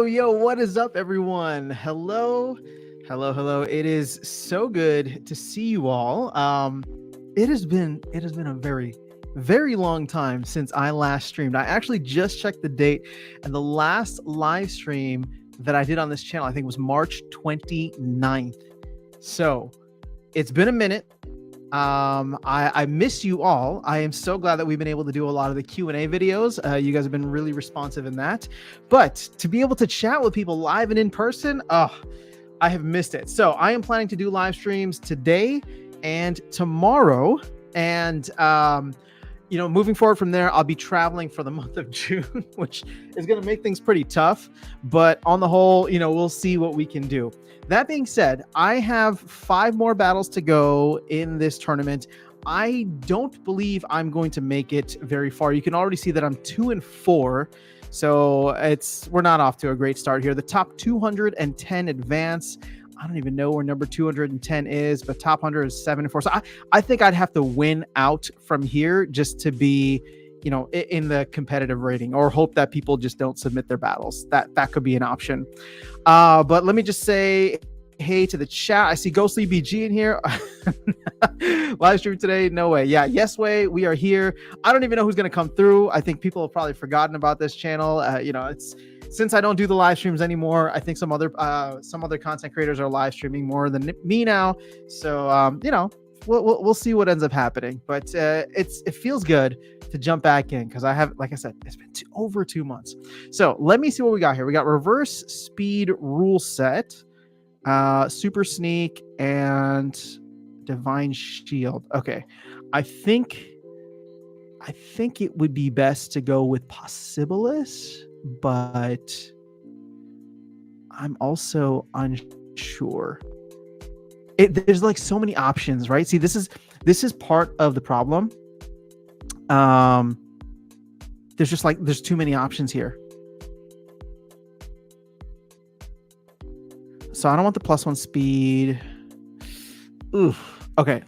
Yo, what is up, everyone? Hello. It is so good to see you all. It has been a very long time since I last streamed. I actually just checked the date, and the last live stream that I did on this channel, I think, was March 29th. So it's been a minute. I miss you all. I am so glad that we've been able to do a lot of the Q&A videos. You guys have been really responsive in that. But to be able to chat with people live and in person, I have missed it. So I am planning to do live streams today and tomorrow. And moving forward from there, I'll be traveling for the month of June, which is going to make things pretty tough. But on the whole, we'll see what we can do. That being said, I have 5 more battles to go in this tournament. I don't believe I'm going to make it very far. You can already see that I'm 2-4. So we're not off to a great start here. The top 210 advance. I don't even know where number 210 is, but top 100 is 7-4. So I think I'd have to win out from here just to be, in the competitive rating, or hope that people just don't submit their battles. That could be an option. But let me just say hey to the chat. I see Ghostly BG in here. Live stream today? No way. Yeah, yes way. We are here. I don't even know who's going to come through. I think people have probably forgotten about this channel. It's since I don't do the live streams anymore. I think some other content creators are live streaming more than me now. So we'll see what ends up happening. But it feels good to jump back in because I have, like I said, it's been over 2 months. So let me see what we got here. We got reverse speed rule set, super sneak, and divine shield. Okay, I think it would be best to go with Possibilis, but I'm also unsure. There's like so many options, right? See, this is part of the problem. There's too many options here. So I don't want the +1 speed. Oof. Okay,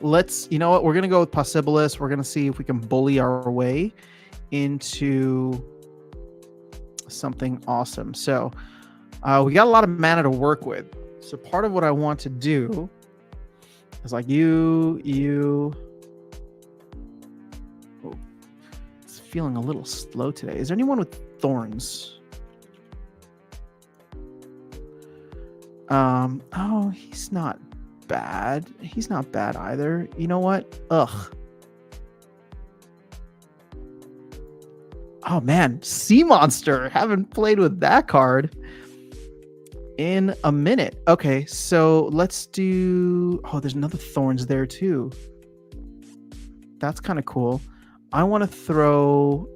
you know what? We're going to go with Possibilis. We're going to see if we can bully our way into something awesome. So we got a lot of mana to work with. So part of what I want to do is like you. Oh, it's feeling a little slow today. Is there anyone with thorns? Oh, he's not bad. He's not bad either. You know what? Ugh. Oh man, Sea Monster. Haven't played with that card in a minute. Okay, so let's do... Oh, there's another thorns there too. That's kind of cool. I want to throw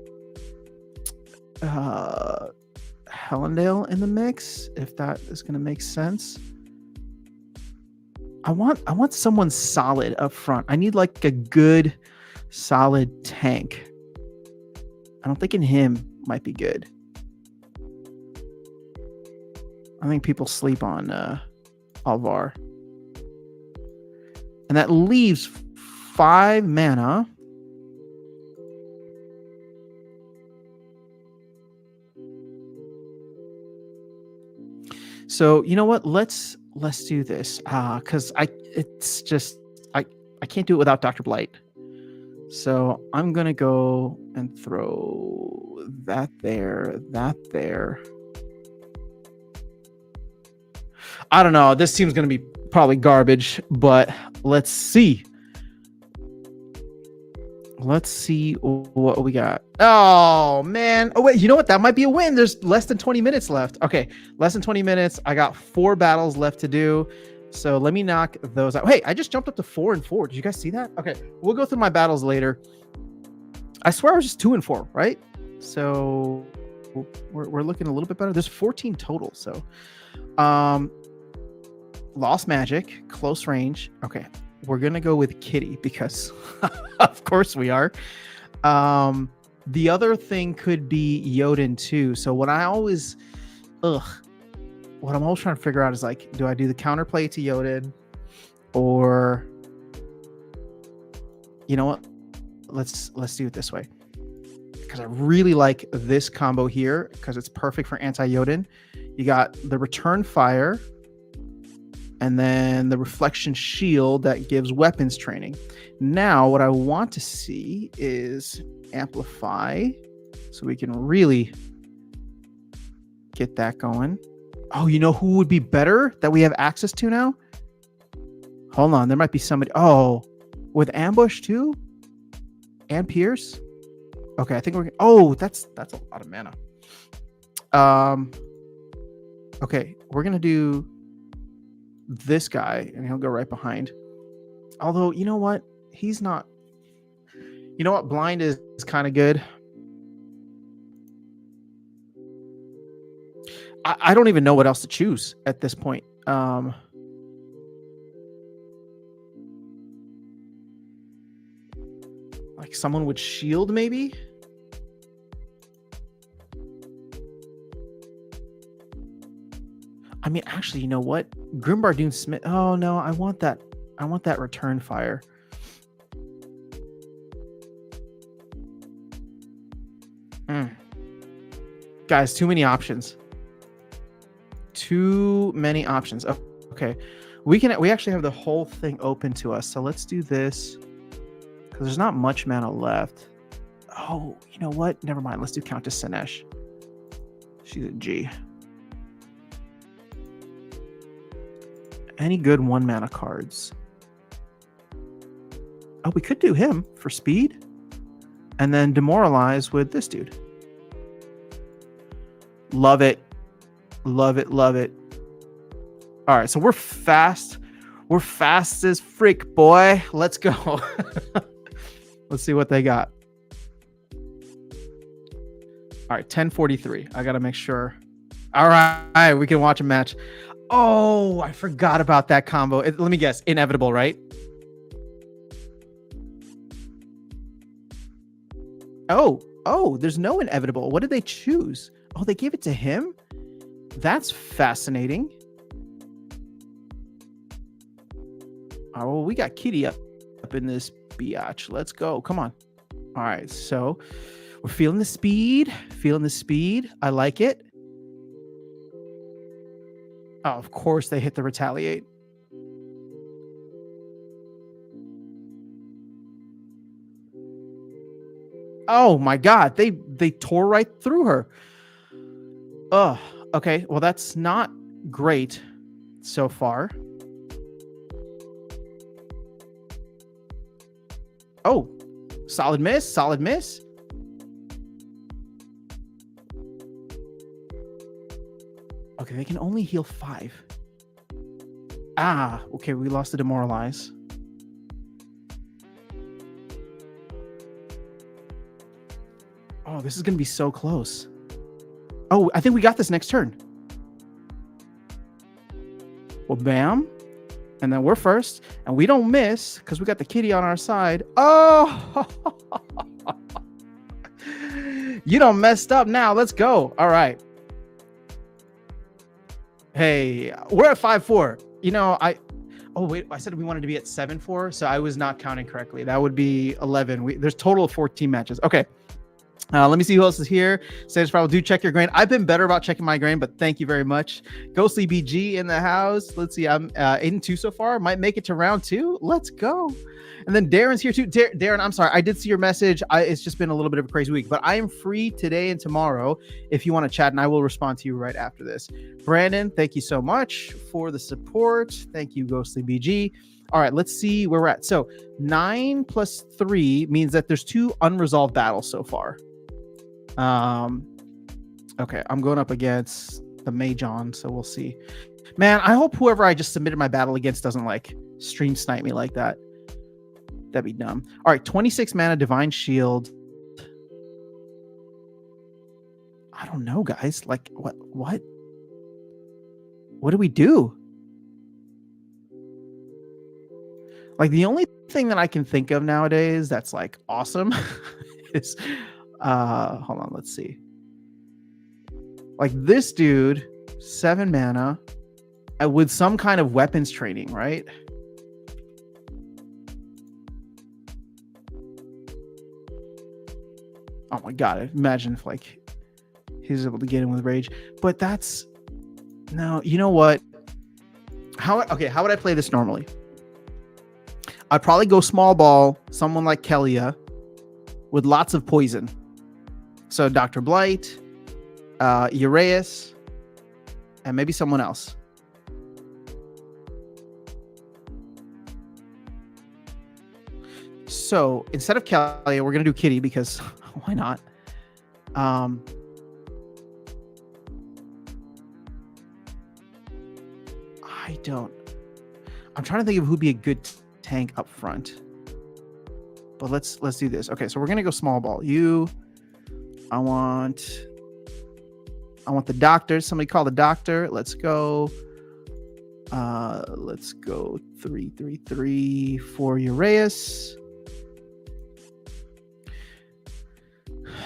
Helendale in the mix, if that is going to make sense. I want someone solid up front. I need like a good solid tank. I'm thinking him might be good. I think people sleep on Alvar. And that leaves 5 mana. So you know what? Let's do this. Because I can't do it without Dr. Blight. So I'm gonna go and throw that there. I don't know. This team's going to be probably garbage, but let's see. Let's see what we got. Oh, man. Oh, wait. You know what? That might be a win. There's less than 20 minutes left. Okay. Less than 20 minutes. I got 4 battles left to do. So let me knock those out. Hey, I just jumped up to 4-4. Did you guys see that? Okay. We'll go through my battles later. I swear I was just 2-4, right? So we're looking a little bit better. There's 14 total. So, Lost Magic, close range. Okay, we're gonna go with Kitty because, of course, we are. The other thing could be Jotun too. So what I'm always trying to figure out is like, do I do the counterplay to Jotun, or you know what? Let's do it this way, because I really like this combo here because it's perfect for anti-Jotun. You got the return fire, and then the reflection shield that gives weapons training. Now, what I want to see is amplify, so we can really get that going. Oh, you know who would be better that we have access to now? Hold on, there might be somebody. Oh, with ambush too, and pierce. Okay, I think we're. Oh, that's a lot of mana. Okay, we're gonna do this guy, and he'll go right behind. Although, you know what? He's not. You know what? Blind is kind of good. I don't even know what else to choose at this point. Like someone with shield, maybe. I mean, actually, you know what? Grimbardoon Smith. Oh no, I want that. I want that return fire. Guys, too many options. Too many options. Oh, okay, we actually have the whole thing open to us. So let's do this because there's not much mana left. Oh, you know what? Never mind. Let's do Countess Sinesh. She's a G. Any good 1 mana cards? Oh, we could do him for speed and then demoralize with this dude. Love it. Love it. Love it. All right. So we're fast. We're fast as freak, boy. Let's go. Let's see what they got. All right. 1043. I got to make sure. All right. We can watch a match. Oh, I forgot about that combo. Let me guess. Inevitable, right? Oh, there's no inevitable. What did they choose? Oh, they gave it to him? That's fascinating. Oh, well, we got Kitty up in this biatch. Let's go. Come on. All right. So we're feeling the speed. Feeling the speed. I like it. Oh, of course they hit the retaliate. Oh my God, they tore right through her. Oh, okay. Well, that's not great so far. Oh, solid miss, solid miss. Okay, they can only heal 5. Ah, okay, we lost the demoralize. Oh, this is going to be so close. Oh, I think we got this next turn. Well, bam. And then we're first. And we don't miss because we got the kitty on our side. Oh! You done messed up now. Let's go. All right. Hey, we're at 5-4. You know, oh, wait, I said we wanted to be at 7-4. So I was not counting correctly. That would be 11. There's total of 14 matches. Okay. Let me see who else is here. Sage Probably do check your grain. I've been better about checking my grain, but thank you very much. Ghostly BG in the house. Let's see. I'm 8-2 so far. Might make it to round 2. Let's go. And then Darren's here too. Darren, I'm sorry. I did see your message. It's just been a little bit of a crazy week, but I am free today and tomorrow if you want to chat, and I will respond to you right after this. Brandon, thank you so much for the support. Thank you, Ghostly BG. All right, let's see where we're at. So 9 plus 3 means that there's 2 unresolved battles so far. Okay, I'm going up against the Majon, so we'll see. Man, I hope whoever I just submitted my battle against doesn't like stream snipe me like that. That'd be dumb. All right, 26 mana Divine Shield. I don't know, guys. Like, what do we do? Like, the only thing that I can think of nowadays that's like awesome is hold on, let's see. Like this dude, 7 mana with some kind of weapons training, right? Oh my God, imagine if like he's able to get in with rage. But that's No, you know what? How would I play this normally? I'd probably go small ball, someone like Kelia with lots of poison. So Dr. Blight, Uraeus, and maybe someone else. So instead of Kelia, we're gonna do Kitty because why not? I'm trying to think of who'd be a good tank up front. But let's do this. Okay, so we're gonna go small ball. I want the doctor. Somebody call the doctor. Let's go. Let's go 3-3-3 for Uraeus.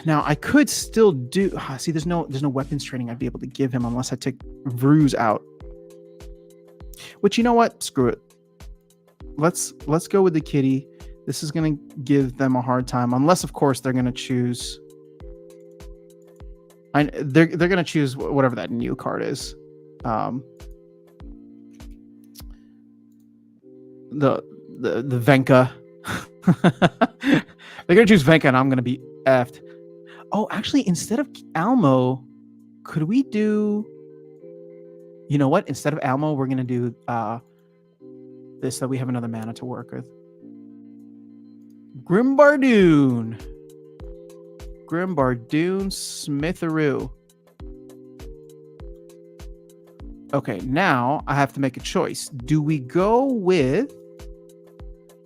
Now I could still do. See, there's no weapons training I'd be able to give him unless I take Vruz out. Which, you know what? Screw it. Let's go with the kitty. This is gonna give them a hard time, unless of course they're gonna choose. They're gonna choose whatever that new card is. The Venka. They're gonna choose Venka, and I'm gonna be effed. Oh, actually, instead of Almo, could we do? You know what? Instead of Almo, we're gonna do this, so we have another mana to work with. Grimbardoon, Smitharoo. Okay, now I have to make a choice. Do we go with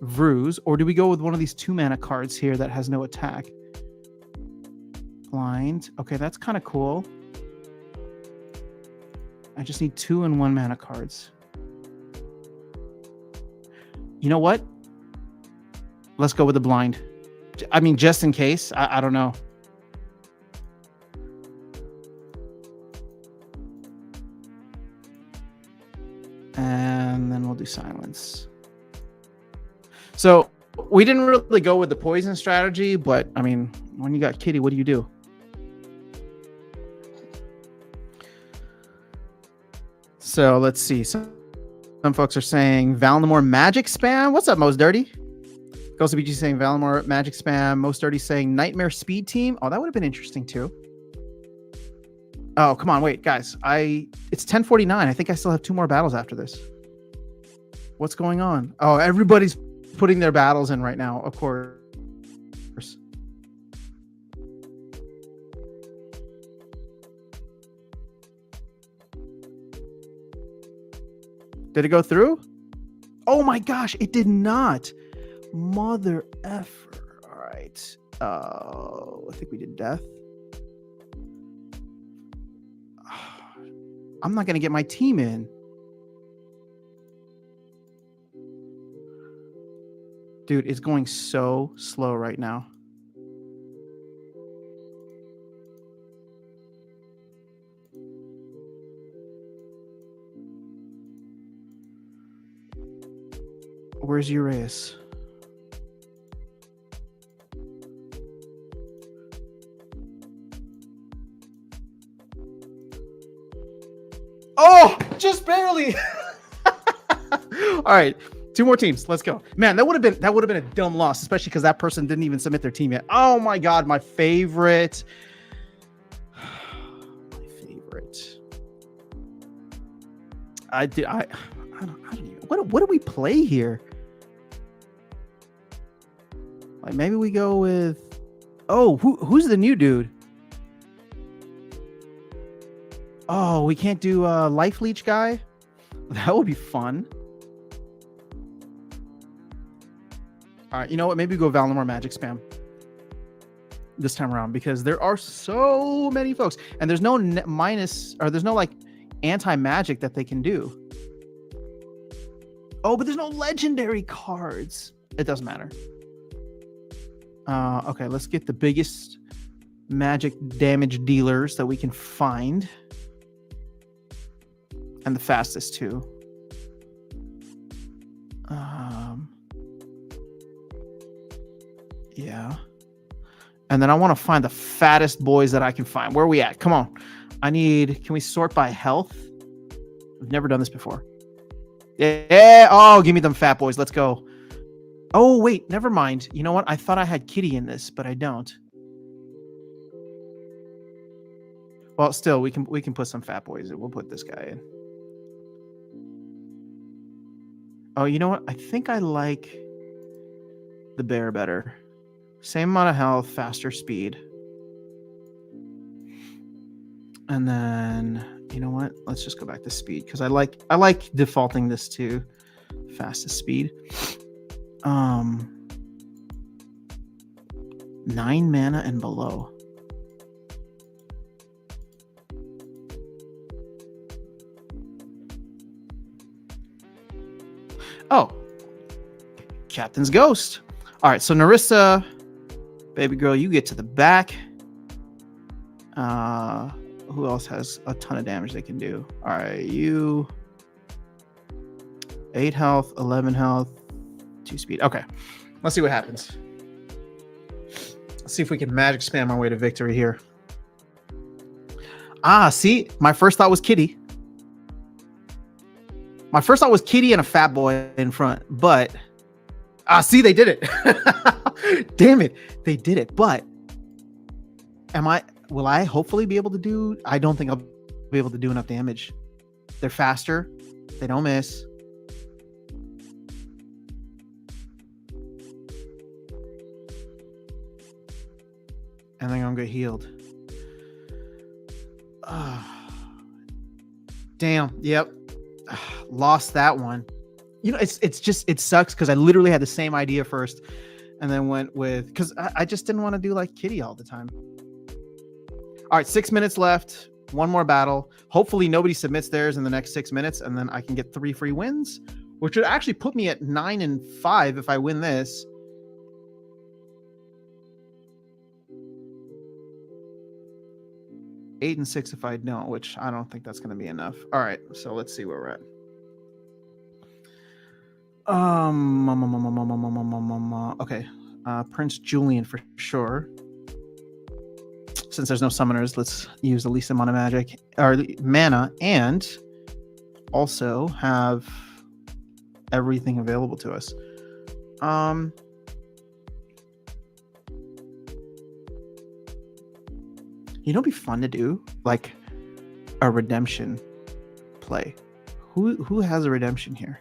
Vruz, or do we go with one of these 2 mana cards here that has no attack? Blind. Okay, that's kind of cool. I just need 2 and 1 mana cards. You know what? Let's go with the blind. I mean, just in case. I don't know. And then we'll do silence. So we didn't really go with the poison strategy, but I mean, when you got Kitty, what do you do? So let's see. Some folks are saying Valinor magic spam. What's up, Most Dirty? Ghost BG saying Valinor magic spam. Most Dirty saying Nightmare speed team. Oh, that would have been interesting too. Oh, come on, wait, guys. It's 10:49. I think I still have 2 more battles after this. What's going on? Oh, everybody's putting their battles in right now, of course. Did it go through? Oh my gosh, it did not. Mother effer. All right. I think we did death. I'm not going to get my team in. Dude, it's going so slow right now. Where's Uraeus? Oh, just barely. All right, 2 more teams. Let's go. Man, that would have been a dumb loss, especially because that person didn't even submit their team yet. Oh my god, my favorite. My favorite. I don't even, what do we play here? Like maybe we go with. Oh, who's the new dude? Oh, we can't do Life Leech guy? That would be fun. All right, you know what? Maybe we go Valinor magic spam this time around, because there are so many folks, and there's no minus, or there's no like anti-magic that they can do. Oh, but there's no legendary cards. It doesn't matter. Okay, let's get the biggest magic damage dealers that we can find. And the fastest too. Yeah. And then I want to find the fattest boys that I can find. Where are we at? Come on. Can we sort by health? We've never done this before. Yeah. Oh, give me them fat boys. Let's go. Oh, wait. Never mind. You know what? I thought I had Kitty in this, but I don't. Well, still, we can put some fat boys in. We'll put this guy in. Oh, you know what? I think I like the bear better. Same amount of health, faster speed. And then, you know what? Let's just go back to speed because I like defaulting this to fastest speed. 9 mana and below. Oh, Captain's Ghost. All right, so Narissa, baby girl, you get to the back. Who else has a ton of damage they can do? All right, you 8 health, 11 health, 2 speed. Okay, let's see what happens. Let's see if we can magic spam our way to victory here. See, my first thought was Kitty. My first thought was Kitty and a fat boy in front, but see, they did it. Damn it, they did it. But will I hopefully be able to do? I don't think I'll be able to do enough damage. They're faster. They don't miss. And they're gonna get healed. Damn. Yep. Lost that one. You know, it sucks because I literally had the same idea first and then went with, because I just didn't want to do like Kitty all the time. All right, 6 minutes left. One more battle. Hopefully nobody submits theirs in the next 6 minutes, and then I can get 3 free wins, which would actually put me at 9-5 if I win this. Eight and 6 if I don't, which I don't think that's going to be enough. All right, so let's see where we're at. Okay, Prince Julian for sure. Since there's no summoners, let's use the least amount of magic or mana, and also have everything available to us. You know, it'd be fun to do like a redemption play. Who has a redemption here?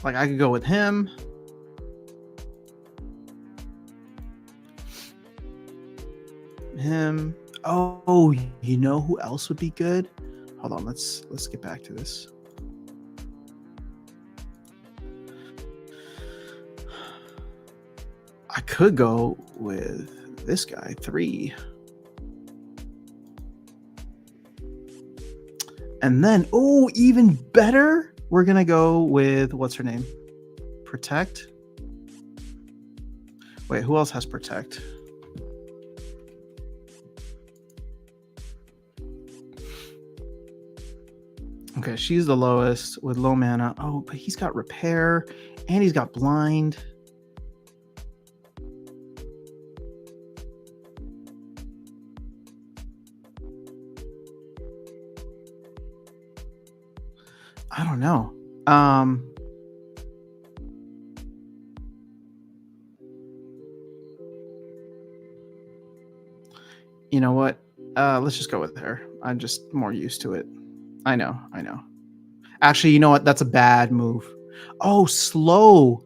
Like I could go with him. Him. Oh, you know who else would be good? Hold on, let's get back to this. I could go with this guy, 3. And then, oh, even better, we're going to go with, what's her name? Protect? Wait, who else has Protect? Okay, she's the lowest with low mana. Oh, but he's got Repair and he's got Blind. I don't know. You know what? Let's just go with her. I'm just more used to it. I know. Actually, you know what? That's a bad move. Oh, slow.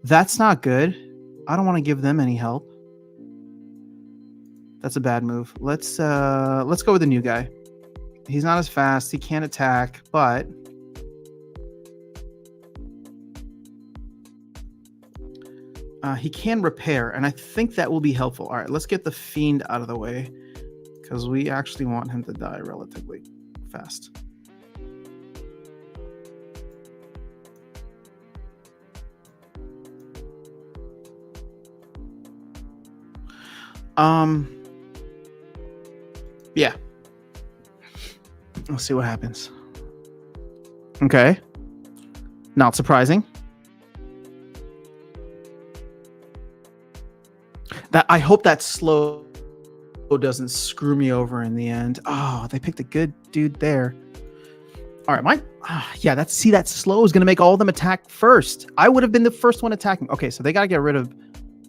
That's not good. I don't want to give them any help. That's a bad move. Let's go with the new guy. He's not as fast. He can't attack, but he can repair, and I think that will be helpful. All right, let's get the Fiend out of the way because we actually want him to die relatively fast. Yeah. Let's see what happens. Okay. Not surprising. That I hope that slow doesn't screw me over in the end. Oh, they picked a good dude there. All right, yeah, that slow is going to make all of them attack first. I would have been the first one attacking. Okay, so they got to get rid of.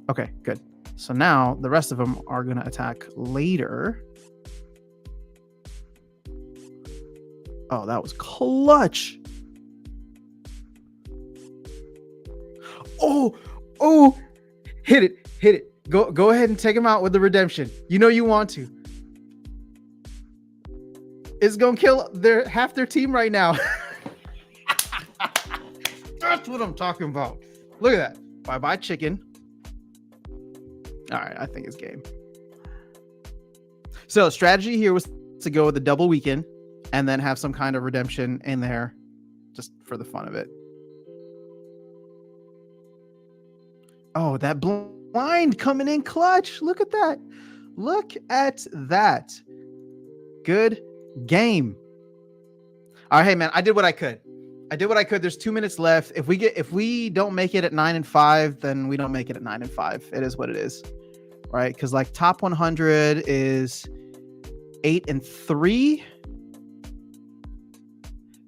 Okay, good. So now the rest of them are going to attack later. Oh, that was clutch. Oh, hit it. Go ahead and take him out with the redemption. You know you want to. It's going to kill half their team right now. That's what I'm talking about. Look at that. Bye-bye, chicken. All right, I think it's game. So strategy here was to go with the double weekend and then have some kind of redemption in there just for the fun of it. Oh, that blind coming in clutch. Look at that. Look at that. Good game. All right, hey man, I did what I could. There's 2 minutes left. If we don't make it at 9 and 5, then we don't make it at 9 and 5. It is what it is, right? Because like top 100 is 8 and 3,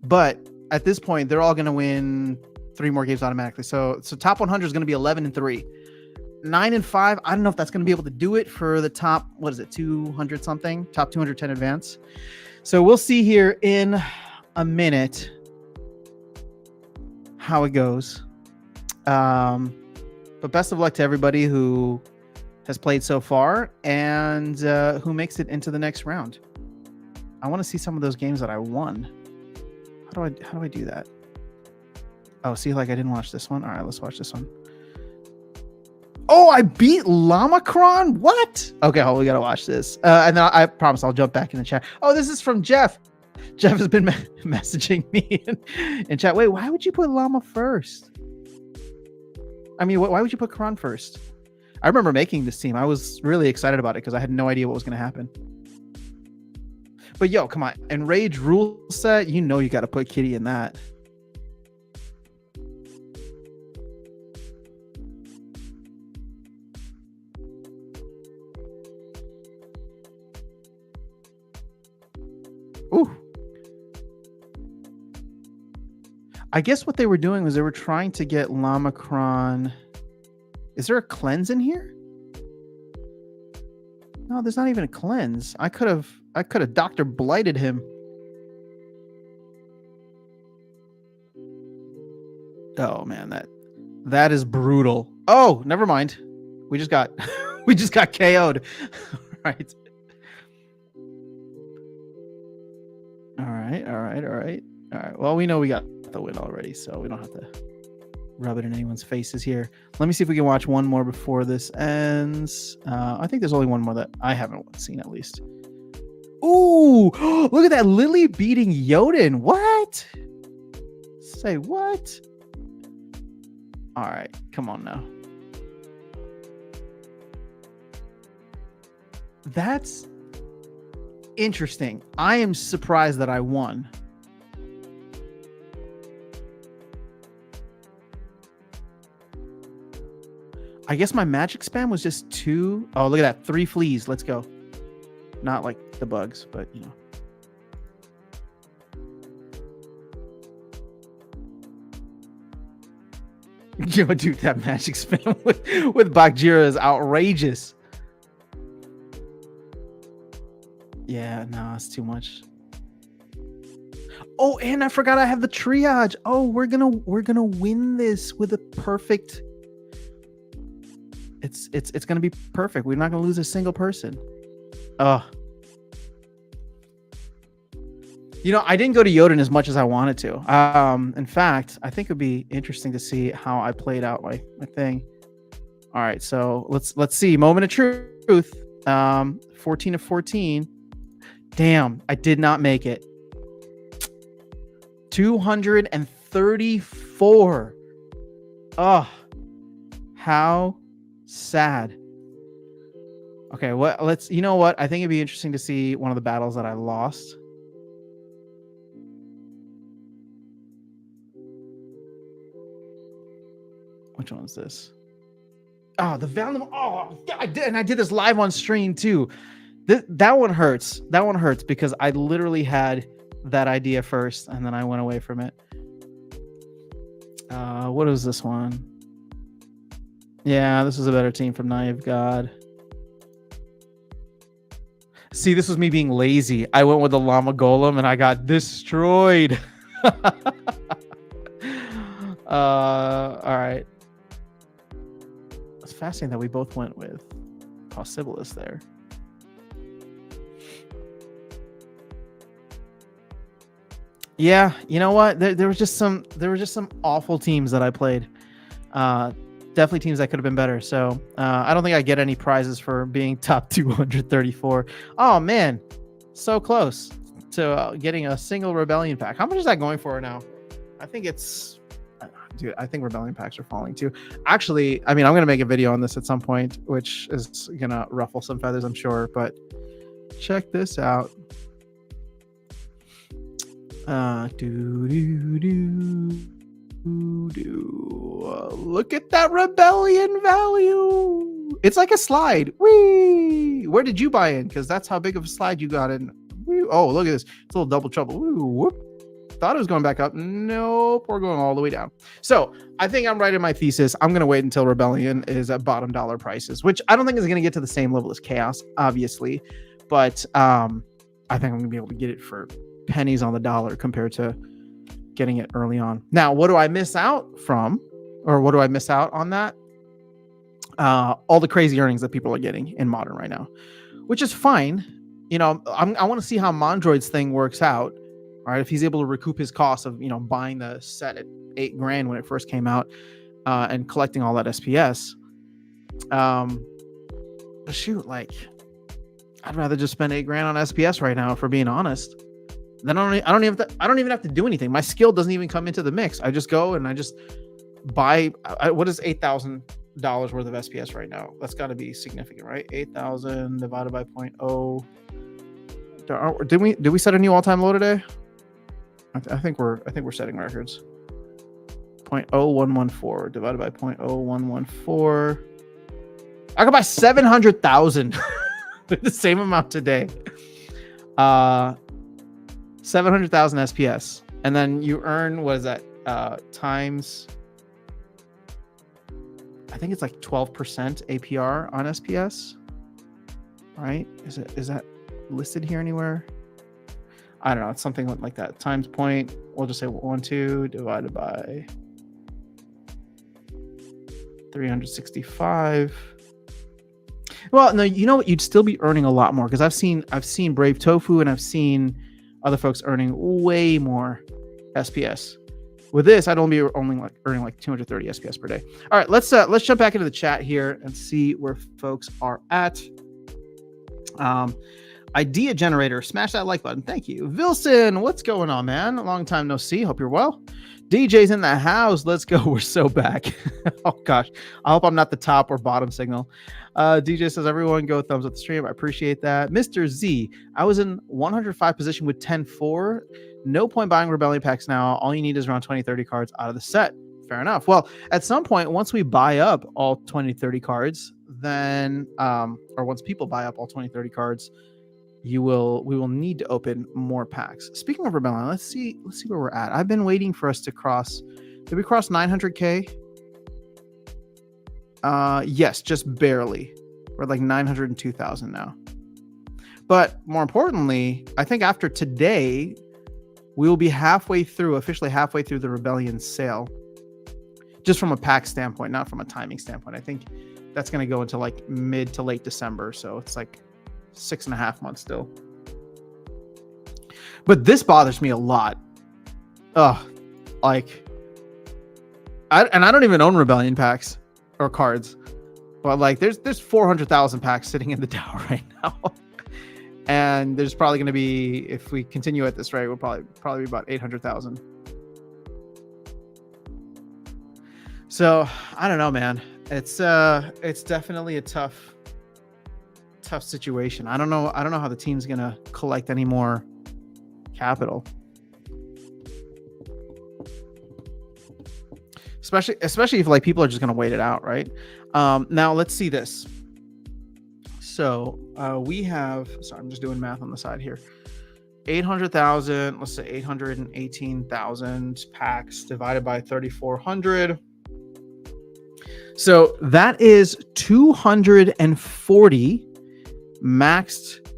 but at this point they're all going to win 3 more games automatically. So top 100 is going to be 11 and 3. 9 and 5. I don't know if that's going to be able to do it for the top. What is it? 200 something. Top 210 advance. So we'll see here in a minute how it goes. But best of luck to everybody who has played so far and who makes it into the next round. I want to see some of those games that I won. How do I do that? Oh, see, like I didn't watch this one. All right, let's watch this one. Oh, I beat Lamacron? What? Okay, hold on, we gotta watch this. And then I promise I'll jump back in the chat. Oh, this is from Jeff. Jeff has been messaging me in chat. Wait, why would you put Llama first? I mean, why would you put Kron first? I remember making this team. I was really excited about it because I had no idea what was going to happen. But yo, come on. Enrage rule set, you know you got to put Kitty in that. Ooh. I guess what they were doing was they were trying to get Lamacron. Is there a cleanse in here? No, there's not even a cleanse. I could have Dr. Blighted him. Oh man, that is brutal. Oh, never mind. We just got KO'd. Right. All right. Well, we know we got the win already, so we don't have to rub it in anyone's faces here. Let me see if we can watch one more before this ends. I think there's only one more that I haven't seen at least. Ooh, look at that. Lily beating Yoden. What? Say what? All right, come on now. That's interesting. I am surprised that I won. I guess my magic spam was just 2. Oh, look at that. 3 fleas. Let's go. Not like the bugs, but you know. Yo, dude, that magic spam with Bakjira is outrageous. Yeah, no, it's too much. Oh, and I forgot I have the triage. Oh, we're gonna win this with a perfect. It's gonna be perfect. We're not gonna lose a single person. You know, I didn't go to Yoden as much as I wanted to. In fact, I think it'd be interesting to see how I played out my thing. All right, so let's see. Moment of truth. 14 of 14. Damn, I did not make it. 234. Oh, how sad. Okay, you know what? I think it'd be interesting to see one of the battles that I lost. Which one is this? Oh, the Valium. Oh, yeah, I did this live on stream too. That one hurts. That one hurts because I literally had that idea first and then I went away from it. What is this one? Yeah, this is a better team from Naive God. See, this was me being lazy. I went with the Llama Golem and I got destroyed. All right. It's fascinating that we both went with Possibilis there. Yeah, you know what? There was just some awful teams that I played. Definitely teams that could have been better. So I don't think I get any prizes for being top 234. Oh man, so close to getting a single Rebellion pack. How much is that going for now? I think it's, dude, I think Rebellion packs are falling too. Actually, I mean, I'm gonna make a video on this at some point, which is gonna ruffle some feathers, I'm sure. But check this out. Look at that Rebellion value. It's like a slide. Whee! Where did you buy in? Because that's how big of a slide you got in. Whee! Oh, look at this. It's a little double trouble. Woo, whoop. Thought it was going back up. Nope, we're going all the way down. So I think I'm right in my thesis. I'm going to wait until Rebellion is at bottom dollar prices, which I don't think is going to get to the same level as Chaos, obviously. But I think I'm going to be able to get it for pennies on the dollar compared to getting it early on. Now, what do I miss out from, or what do I miss out on that? All the crazy earnings that people are getting in Modern right now, which is fine. You know, I want to see how Mondroid's thing works out. All right, if he's able to recoup his cost of, you know, buying the set at $8,000 when it first came out, and collecting all that SPS. Shoot, like, I'd rather just spend $8,000 on SPS right now, for being honest. Then I don't even have to do anything. My skill doesn't even come into the mix. I just go and I just buy. What is $8,000 worth of SPS right now? That's got to be significant, right? 8,000 divided by 0.0. Did we set a new all-time low today? I think we're setting records. 0.0114 divided by 0.0114. I could buy 700,000 with the same amount today. 700,000 SPS, and then you earn, what is that, times, I think it's like 12% APR on SPS, right? Is that listed here anywhere? I don't know. It's something like that. Times point, we'll just say 12 divided by 365. Well, no, you know what? You'd still be earning a lot more, because I've seen Brave Tofu and I've seen other folks earning way more SPS. With this, I'd only be earning like 230 SPS per day. All right, let's jump back into the chat here and see where folks are at. Idea generator, smash that like button. Thank you. Vilson, what's going on, man? A long time no see. Hope you're well. DJ's in the house. Let's go. We're so back. Oh gosh. I hope I'm not the top or bottom signal. DJ says, everyone go thumbs up the stream. I appreciate that. Mr. Z, I was in 105 position with 10-4. No point buying Rebellion packs now. All you need is around 20-30 cards out of the set. Fair enough. Well, at some point, once we buy up all 20-30 cards, then or once people buy up all 20-30 cards, we will need to open more packs. Speaking of Rebellion, let's see where we're at. I've been waiting for us to cross. Did we cross 900K? Yes, just barely. We're like 902,000 now. But more importantly, I think after today, we will be officially halfway through the Rebellion sale. Just from a pack standpoint, not from a timing standpoint. I think that's going to go into like mid to late December. So it's like 6.5 months still. But this bothers me a lot. I don't even own Rebellion packs or cards, but like there's 400,000 packs sitting in the DAO right now. And there's probably going to be, if we continue at this rate, we'll probably be about 800,000. So I don't know, man. It's definitely a tough situation. I don't know how the team's going to collect any more capital. Especially if like people are just going to wait it out, right? Now let's see this. So we have, sorry, I'm just doing math on the side here. 800,000, let's say 818,000 packs divided by 3,400. So that is 240 maxed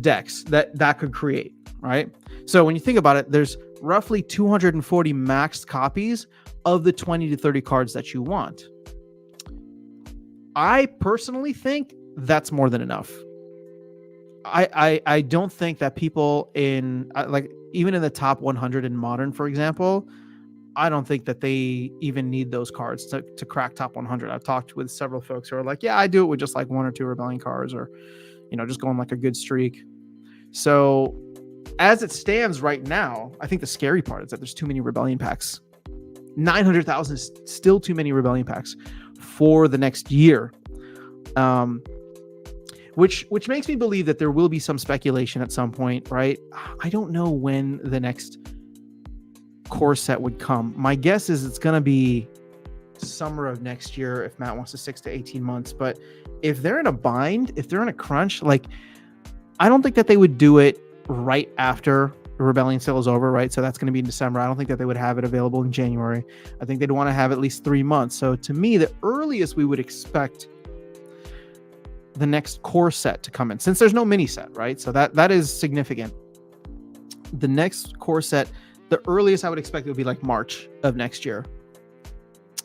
decks that could create, right? So when you think about it, there's roughly 240 maxed copies of the 20 to 30 cards that you want. I personally think that's more than enough. I don't think that people in like even in the top 100 in Modern, for example, I don't think that they even need those cards to crack top 100. I've talked with several folks who are like, yeah, I do it with just like 1 or 2 Rebellion cards, or just going like a good streak. So as it stands right now, I think the scary part is that there's too many Rebellion packs. 900,000 is still too many Rebellion packs for the next year. Which makes me believe that there will be some speculation at some point, right? I don't know when the next core set would come. My guess is it's going to be summer of next year if Matt wants to 6 to 18 months. But if they're in a bind, if they're in a crunch, like I don't think that they would do it right after the Rebellion sale is over, right? So that's going to be in December. I don't think that they would have it available in January. I think they'd want to have at least 3 months. So to me, the earliest we would expect the next core set to come in, since there's no mini set, right? So that is significant. The next core set, the earliest I would expect it would be like March of next year.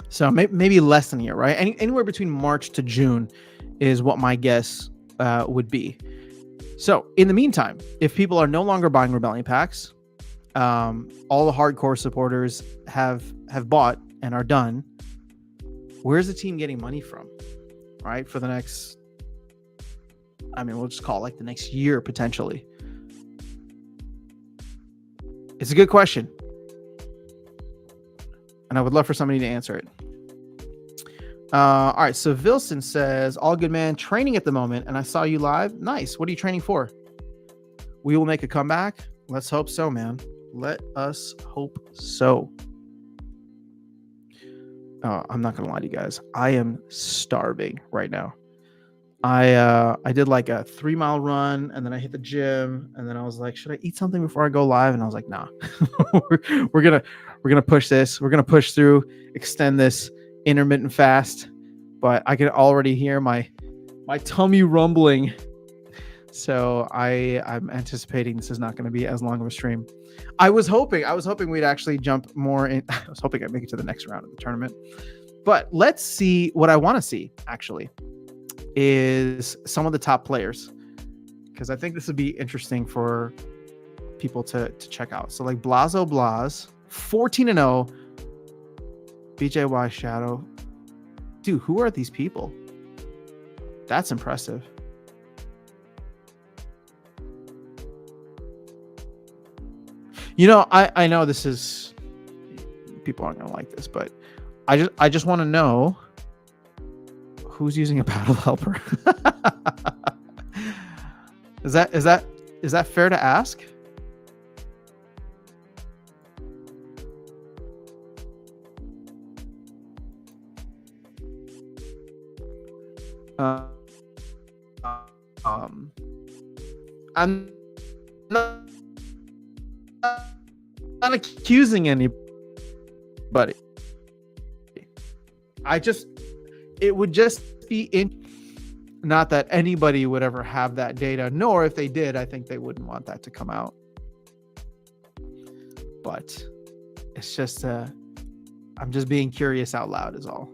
So maybe less than a year, right? Anywhere between March to June is what my guess would be. So in the meantime, if people are no longer buying Rebellion packs, all the hardcore supporters have bought and are done, where's the team getting money from, right? For the next, we'll just call it like the next year, potentially. It's a good question. And I would love for somebody to answer it. All right. So Vilson says, all good, man. Training at the moment. And I saw you live. Nice. What are you training for? We will make a comeback. Let's hope so, man. Let us hope so. I'm not going to lie to you guys. I am starving right now. I did like a 3-mile run, and then I hit the gym, and then I was like, should I eat something before I go live? And I was like, nah, we're gonna push this. We're gonna push through, extend this intermittent fast. But I can already hear my tummy rumbling. So I'm anticipating this is not going to be as long of a stream. I was hoping we'd actually jump more in. I was hoping I'd make it to the next round of the tournament. But let's see what I want to see, actually, is some of the top players, because I think this would be interesting for people to check out. So like Blazo Blaz, 14-0, BJY Shadow. Dude, who are these people? That's impressive. I know this is, people aren't gonna like this, but I just want to know who's using a battle helper. Is that fair to ask? I'm not accusing anybody. It would just be not that anybody would ever have that data, nor if they did, I think they wouldn't want that to come out. But it's just I'm just being curious out loud is all.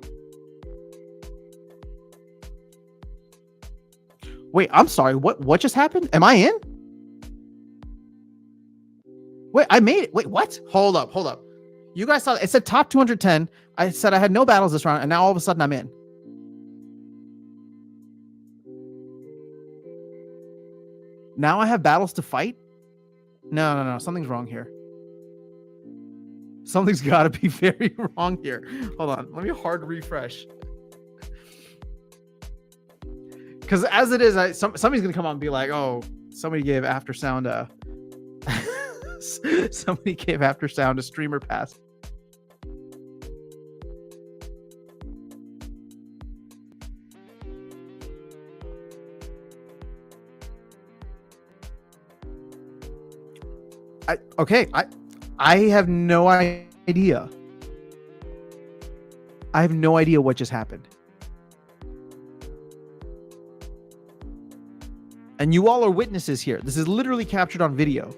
Wait, I'm sorry. What just happened? Am I in? Wait, I made it. Wait, what? Hold up. You guys saw it said top 210. I said I had no battles this round, and now all of a sudden I'm in. Now I have battles to fight? No. Something's wrong here. Something's got to be very wrong here. Hold on. Let me hard refresh. Because as it is, somebody's going to come on and be like, oh, somebody gave After Sound somebody gave After Sound a streamer pass. I have no idea. I have no idea what just happened. And you all are witnesses here. This is literally captured on video.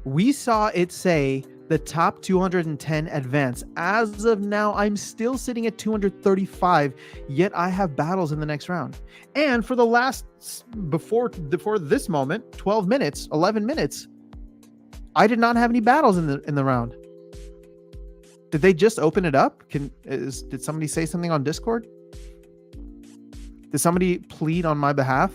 We saw it say the top 210 advance. As of now, I'm still sitting at 235, yet I have battles in the next round. And for the last, before this moment, 12 minutes, 11 minutes, I did not have any battles in the round. Did they just open it up? Did somebody say something on Discord? Did somebody plead on my behalf?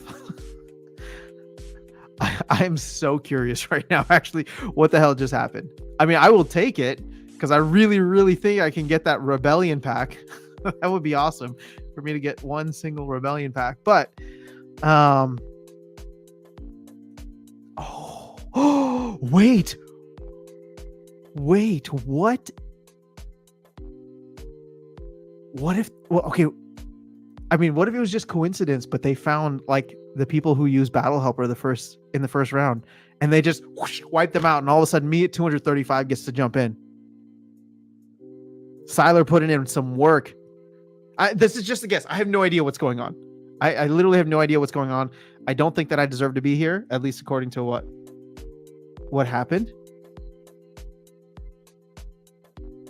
I am so curious right now, actually, what the hell just happened. I mean, I will take it because I really, really think I can get that rebellion pack. That would be awesome for me to get one single rebellion pack. But, wait, what? What if, well, okay. I mean, what if it was just coincidence, but they found like the people who use Battle Helper in the first round, and they just wipe them out, and all of a sudden me at 235 gets to jump in. Siler putting in some work. This is just a guess. I have no idea what's going on. I literally have no idea what's going on. I don't think that I deserve to be here, at least according to what happened.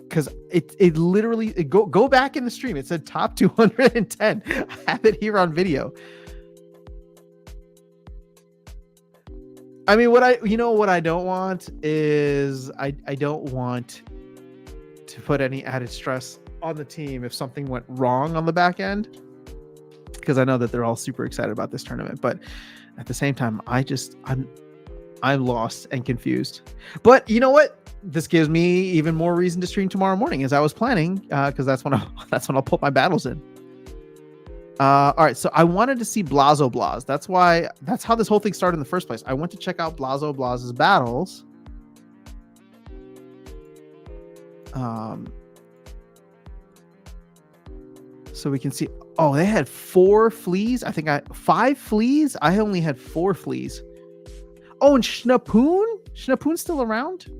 Because it literally go back in the stream. It said top 210. I have it here on video. I mean, what I don't want is I don't want to put any added stress on the team if something went wrong on the back end, because I know that they're all super excited about this tournament. But at the same time, I'm lost and confused. But you know what? This gives me even more reason to stream tomorrow morning, as I was planning, because that's when I'll put my battles in. All right, so I wanted to see Blazo Blaz. That's how this whole thing started in the first place. I went to check out Blazo Blaz's battles. So we can see. Oh, they had 4 fleas. I think 5 fleas. I only had 4 fleas. Oh, and Schnapoon? Schnapoon's still around?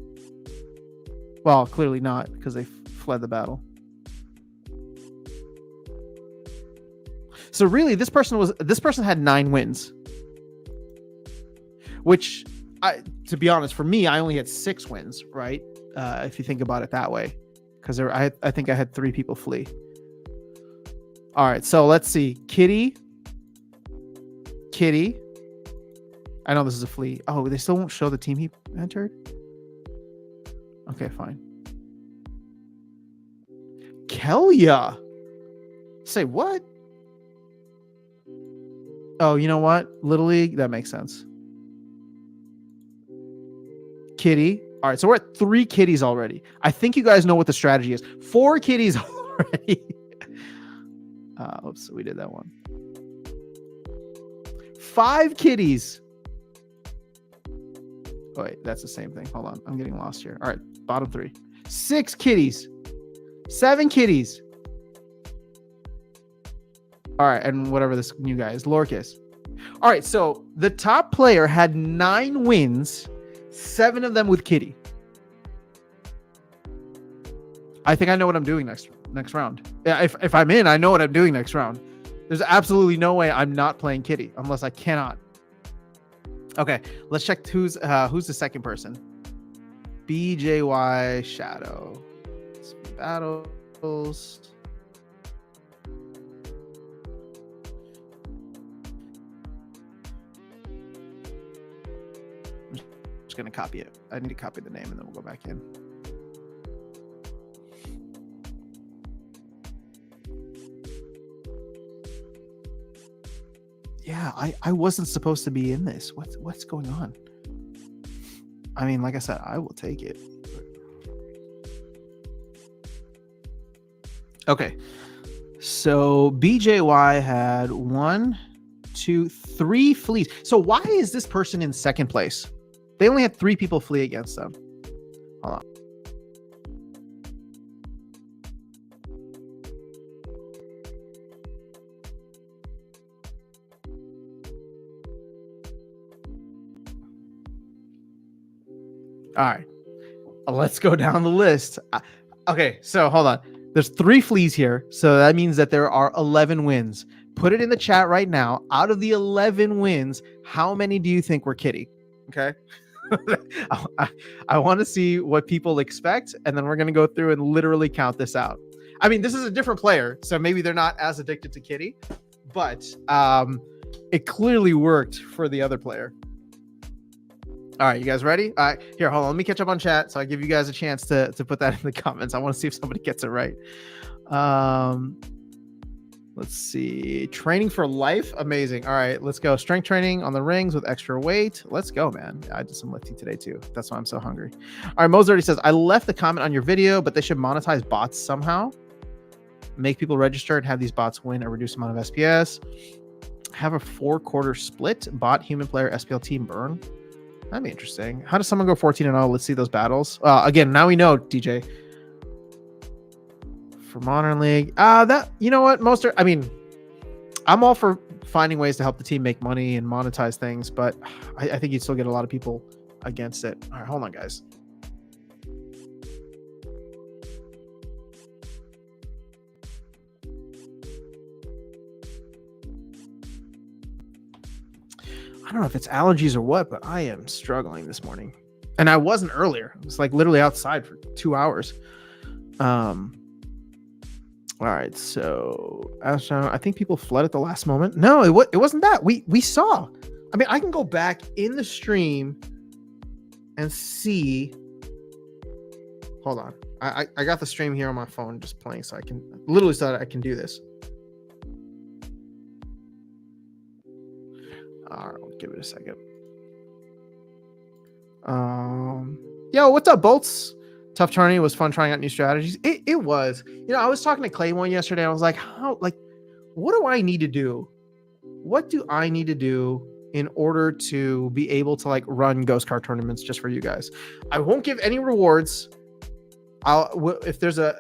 Well, clearly not, because they fled the battle. So really, this person had 9 wins. Which, to be honest, for me, I only had 6 wins, right? If you think about it that way. Because I think I had 3 people flee. All right, so let's see. Kitty. I know this is a flea. Oh, they still won't show the team he entered? Okay, fine. Kelia. Say what? Oh, you know what? Little League? That makes sense. Kitty. All right, so we're at 3 kitties already. I think you guys know what the strategy is. 4 kitties already. Oops, we did that one. 5 kitties. Oh, wait, that's the same thing. Hold on. I'm getting lost here. All right, bottom 3. 6 kitties. 7 kitties. All right, and whatever this new guy is, Lorcas. All right, so the top player had 9 wins, 7 of them with Kitty. I think I know what I'm doing next round. If I'm in, I know what I'm doing next round. There's absolutely no way I'm not playing Kitty unless I cannot. Okay, let's check who's the second person. BJY Shadow. Battles. I'm just gonna copy it. I need to copy the name and then we'll go back in. Yeah, I wasn't supposed to be in this. What's going on? I mean, like I said, I will take it. Okay. So BJY had 1, 2, 3 fleas. So why is this person in second place? They only had 3 people flee against them. Hold on. All right. Let's go down the list. Okay, so hold on. There's 3 fleas here, so that means that there are 11 wins. Put it in the chat right now. Out of the 11 wins, how many do you think were kitty? Okay. I want to see what people expect, and then we're going to go through and literally count this out. I mean, this is a different player, so maybe they're not as addicted to kitty, but it clearly worked for the other player. All right, you guys ready? All right, here, hold on. Let me catch up on chat so I give you guys a chance to put that in the comments. I want to see if somebody gets it right. Let's see. Training for life. Amazing. All right, let's go. Strength training on the rings with extra weight. Let's go, man. I did some lifting today too. That's why I'm so hungry. All right, Mose already says, I left the comment on your video, but they should monetize bots somehow. Make people register and have these bots win a reduced amount of SPS. Have a 4-quarter split. Bot, human player, SPL team burn. That'd be interesting. How does someone go 14-0? Let's see those battles. Again, now we know, DJ. For Modern League. That, you know what, I mean, I'm all for finding ways to help the team make money and monetize things, but I think you'd still get a lot of people against it. All right, hold on, guys. I don't know if it's allergies or what, but I am struggling this morning. And I wasn't earlier. I was like literally outside for 2 hours. All right, so I think people fled at the last moment. No, it wasn't that. We saw. I mean, I can go back in the stream and see. Hold on. I got the stream here on my phone just playing, so I can literally so that I can do this. All right, give it a second. Yo, what's up, Bolts? Tough Tourney was fun trying out new strategies. It was. You know, I was talking to Claymore yesterday. I was like, what do I need to do? What do I need to do in order to be able to run ghost card tournaments just for you guys? I won't give any rewards. If there's a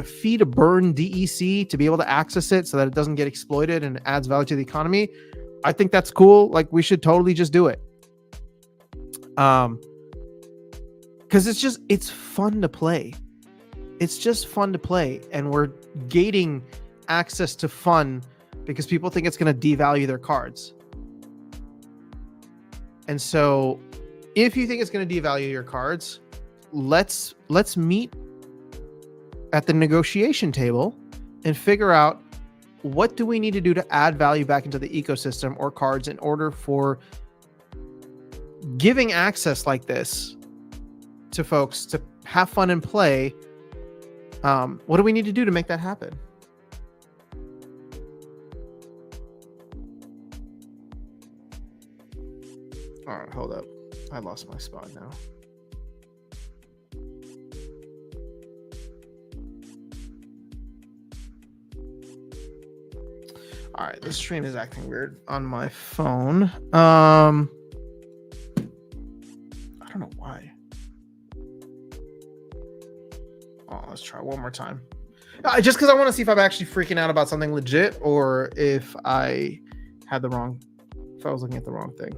fee to burn DEC to be able to access it so that it doesn't get exploited and adds value to the economy, I think that's cool. We should totally just do it. Because it's fun to play. It's just fun to play, and we're gating access to fun because people think it's going to devalue their cards. And so, if you think it's going to devalue your cards, let's meet at the negotiation table and figure out what do we need to do to add value back into the ecosystem or cards in order for giving access like this to folks to have fun and play. What do we need to do to make that happen? All right, hold up. I lost my spot now. All right, this stream is acting weird on my phone. I don't know why. Oh, let's try one more time. Just because I want to see if I'm actually freaking out about something legit or if I was looking at the wrong thing.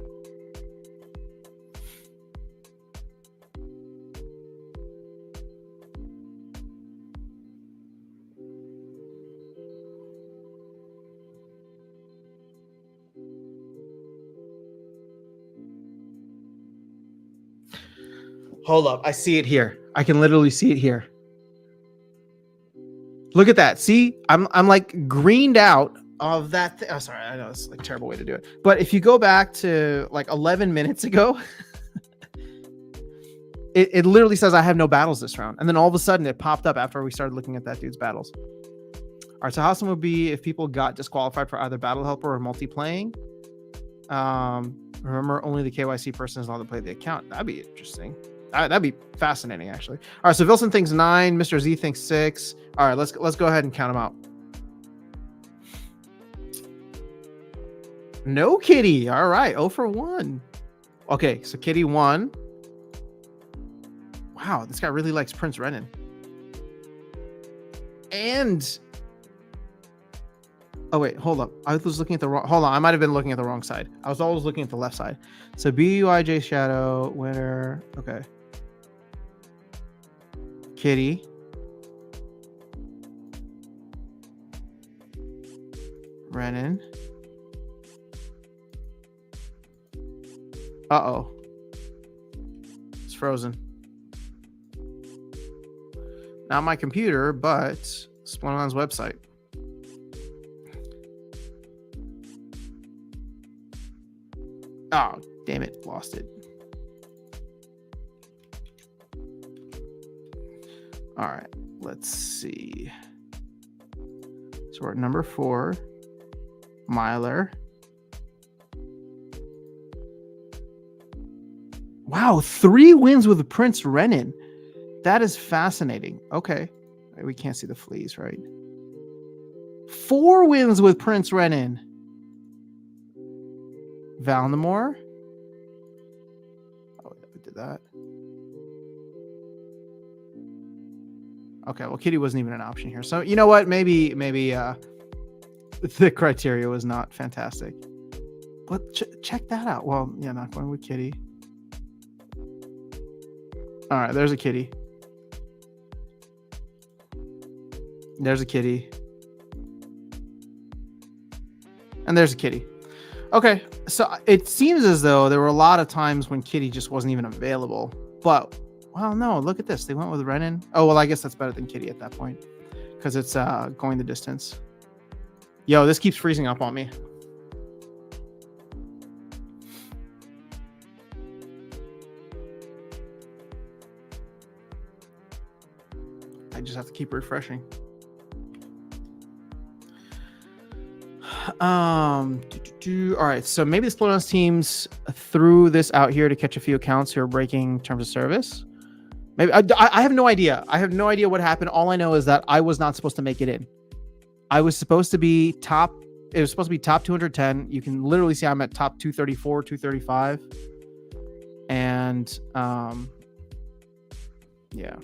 Hold up. I see it here. I can literally see it here. Look at that. See, I'm greened out of that. Oh, sorry. I know it's a terrible way to do it. But if you go back to 11 minutes ago, it literally says I have no battles this round. And then all of a sudden it popped up after we started looking at that dude's battles. All right. So how awesome would be if people got disqualified for either battle helper or multi-playing? Remember, only the KYC person is allowed to play the account. That'd be interesting. That'd be fascinating, actually. All right, so Wilson thinks 9, Mr. Z thinks 6. All right, let's go ahead and count them out. No Kitty. All right, 0 for 1. Okay, so Kitty 1. Wow, this guy really likes Prince Renan. And oh wait, hold up. I was looking at the wrong. Hold on, I might have been looking at the wrong side. I was always looking at the left side. So BUIJ Shadow winner. Okay. Kitty. Renan. Uh-oh. It's frozen. Not my computer, but Splinterlands website. Oh, damn it. Lost it. All right. Let's see. So we're at number 4. Myler. Wow, 3 wins with Prince Renan. That is fascinating. Okay. We can't see the fleas, right? 4 wins with Prince Renan. Valnamore. Oh, we did that. Okay, well, Kitty wasn't even an option here. So, you know what? Maybe the criteria was not fantastic. But check that out. Well, yeah, not going with Kitty. All right, there's a Kitty. There's a Kitty. And there's a Kitty. Okay, so it seems as though there were a lot of times when Kitty just wasn't even available. But, well, no, look at this. They went with Renan. Oh, well, I guess that's better than Kitty at that point because it's going the distance. Yo, this keeps freezing up on me. I just have to keep refreshing. All right, so maybe the Splinterlands teams threw this out here to catch a few accounts who are breaking terms of service. Maybe I have no idea. I have no idea what happened. All I know is that I was not supposed to make it in. I was supposed to be top. It was supposed to be top 210. You can literally see I'm at top 234, 235, and yeah.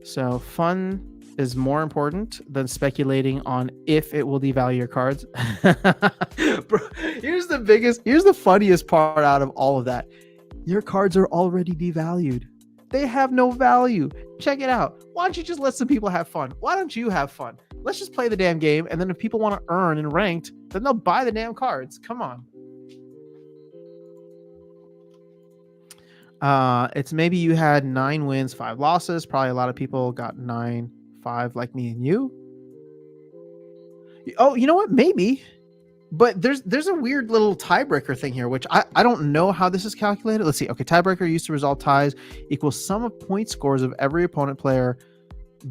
So fun is more important than speculating on if it will devalue your cards. Bro, here's the funniest part out of all of that. Your cards are already devalued. They have no value. Check it out. Why don't you just let some people have fun? Why don't you have fun? Let's just play the damn game. And then if people want to earn in ranked, then they'll buy the damn cards. Come on. It's maybe you had 9 wins, 5 losses. Probably a lot of people got 9-5 like me and you. Oh, you know what? Maybe. But there's a weird little tiebreaker thing here, which I don't know how this is calculated. Let's see. Okay, tiebreaker used to resolve ties equals sum of point scores of every opponent player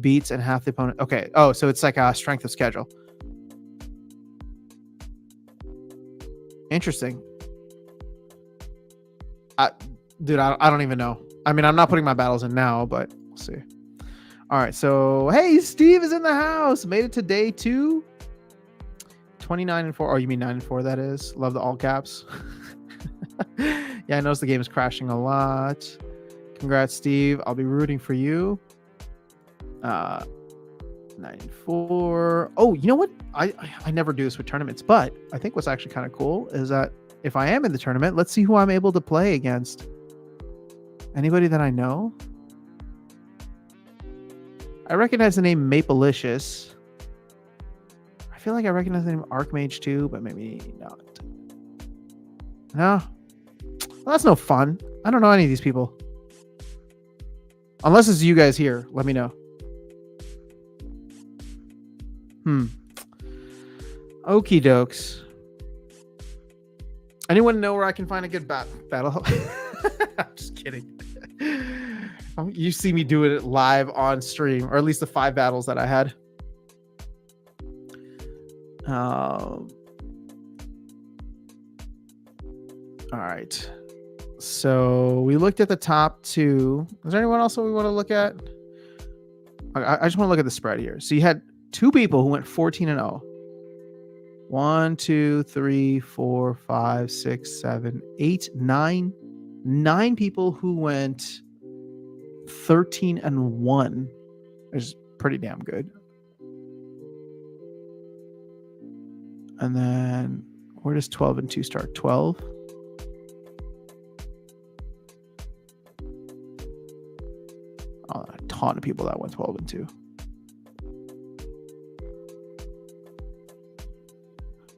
beats and half the opponent. Okay. Oh, so it's like a strength of schedule. Interesting. Dude, I don't even know. I mean, I'm not putting my battles in now, but we'll see. All right. So, hey, Steve is in the house. Made it to day 2. 29-4. Oh, you mean 9-4? That is. Love the all caps. Yeah, I noticed the game is crashing a lot. Congrats, Steve. I'll be rooting for you. 9-4. Oh, you know what? I never do this with tournaments, but I think what's actually kind of cool is that if I am in the tournament, let's see who I'm able to play against. Anybody that I know? I recognize the name Mapleicious. I feel like I recognize the name Archmage too, but maybe not. No. Well, that's no fun. I don't know any of these people. Unless it's you guys here. Let me know. Okie dokes. Anyone know where I can find a good battle? I'm just kidding. You see me do it live on stream, or at least the 5 battles that I had. All right. So we looked at the top 2. Is there anyone else that we want to look at? I just want to look at the spread here. So you had 2 people who went 14-0. 1, 2, 3, 4, 5, 6, 7, 8, 9. 9 people who went 13-1. Is pretty damn good. And then where does 12-2 start? 12. Oh, ton of people that went 12-2.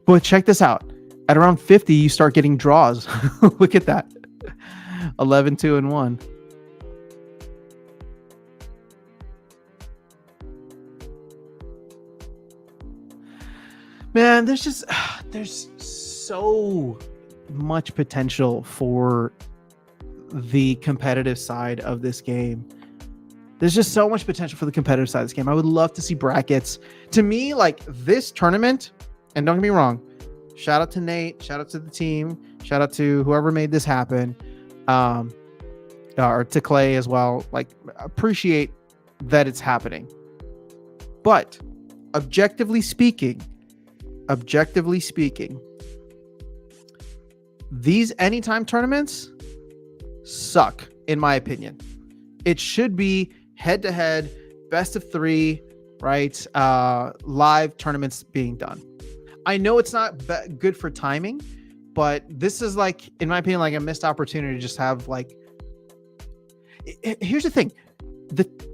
But check this out. At around 50, you start getting draws. Look at that. 11-2-1. Man, there's so much potential for the competitive side of this game. There's just so much potential for the competitive side of this game. I would love to see brackets. To me, like this tournament, and don't get me wrong, shout out to Nate, shout out to the team, shout out to whoever made this happen, or to Clay as well. Like, appreciate that it's happening. But objectively speaking, these anytime tournaments suck, in my opinion. It should be head-to-head, best of 3, right? Live tournaments being done. I know it's not good for timing, but this is like, in my opinion, like a missed opportunity to just have like. Here's the thing,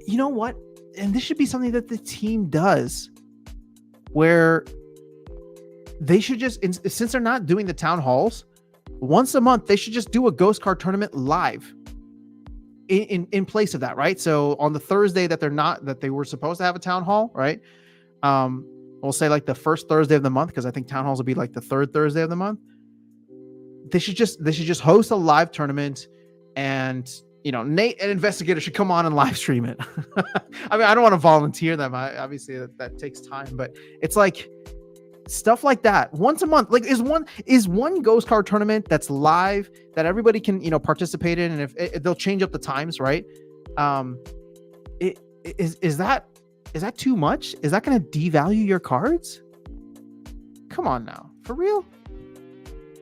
you know what? And this should be something that the team does, where they should just, since they're not doing the town halls once a month, they should just do a ghost card tournament live in place of that, right? So on the Thursday that they were supposed to have a town hall, right? We'll say like the first Thursday of the month, because I think town halls will be like the third Thursday of the month. They should just host a live tournament, and Nate and Investigator should come on and live stream it. I mean, I don't want to volunteer them. Obviously that takes time, but it's like stuff like that once a month. Like, is one ghost card tournament that's live that everybody can participate in, and if they'll change up the times, right? Is that too much? Is that going to devalue your cards? Come on now, for real.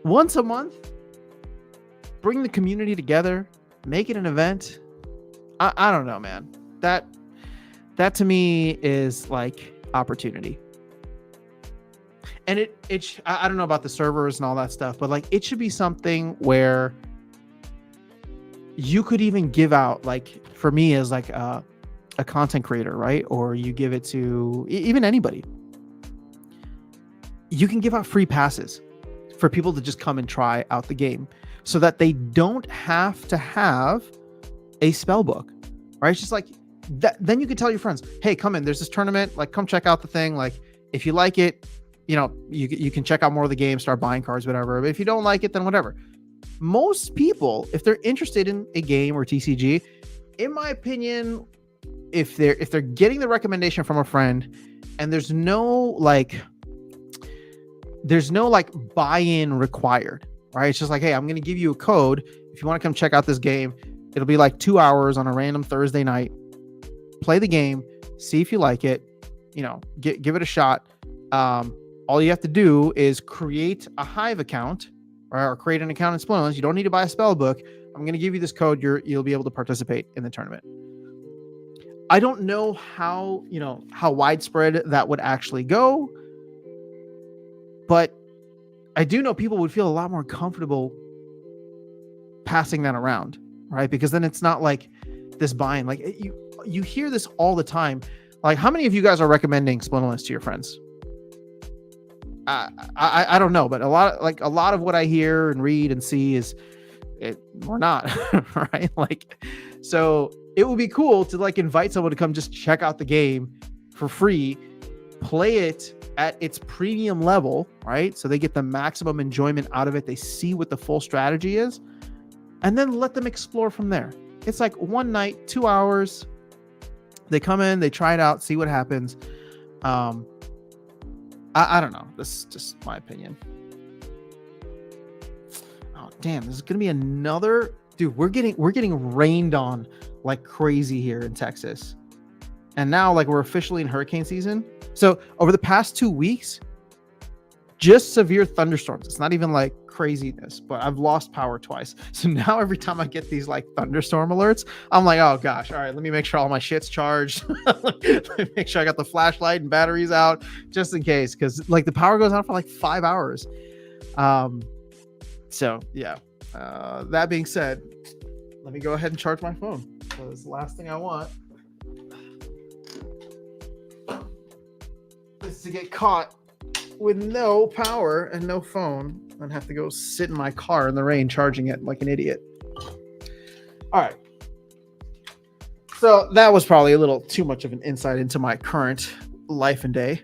Once a month, bring the community together, make it an event. I don't know, man. That to me is like opportunity. And I don't know about the servers and all that stuff, but like it should be something where you could even give out, like for me as like a content creator, right? Or you give it to even anybody. You can give out free passes for people to just come and try out the game, so that they don't have to have a spell book, right? It's just like that. Then you can tell your friends, hey, come in, there's this tournament, like come check out the thing. Like if you like it, you can check out more of the game, start buying cards, whatever. But if you don't like it, then whatever. Most people, if they're interested in a game or TCG, in my opinion, if they're getting the recommendation from a friend, and there's no buy-in required, right? It's just like, hey, I'm going to give you a code. If you want to come check out this game, it'll be like 2 hours on a random Thursday night. Play the game, see if you like it, give it a shot. All you have to do is create a Hive account, or create an account in Splinterlands. You don't need to buy a spell book. I'm going to give you this code. You'll be able to participate in the tournament. I don't know how widespread that would actually go, but I do know people would feel a lot more comfortable passing that around, right? Because then it's not like this buying. Like you hear this all the time. Like, how many of you guys are recommending Splinterlands to your friends? I don't know, but a lot of what I hear and read and see is we're not, right? Like, so it would be cool to like invite someone to come just check out the game for free, play it at its premium level, right? So they get the maximum enjoyment out of it. They see what the full strategy is, and then let them explore from there. It's like one night, 2 hours. They come in, they try it out, see what happens. I don't know. This is just my opinion. Oh, damn. This is going to be another... Dude, we're getting rained on like crazy here in Texas. And now like we're officially in hurricane season. So over the past 2 weeks, just severe thunderstorms. It's not even like craziness, but I've lost power twice. So now every time I get these like thunderstorm alerts, I'm like, oh gosh, all right, let me make sure all my shit's charged. Let me make sure I got the flashlight and batteries out just in case, because like the power goes out for like 5 hours. So yeah, that being said, let me go ahead and charge my phone. So it's the last thing I want. is to get caught with no power and no phone and have to go sit in my car in the rain charging it like an idiot. All right. So that was probably a little too much of an insight into my current life and day,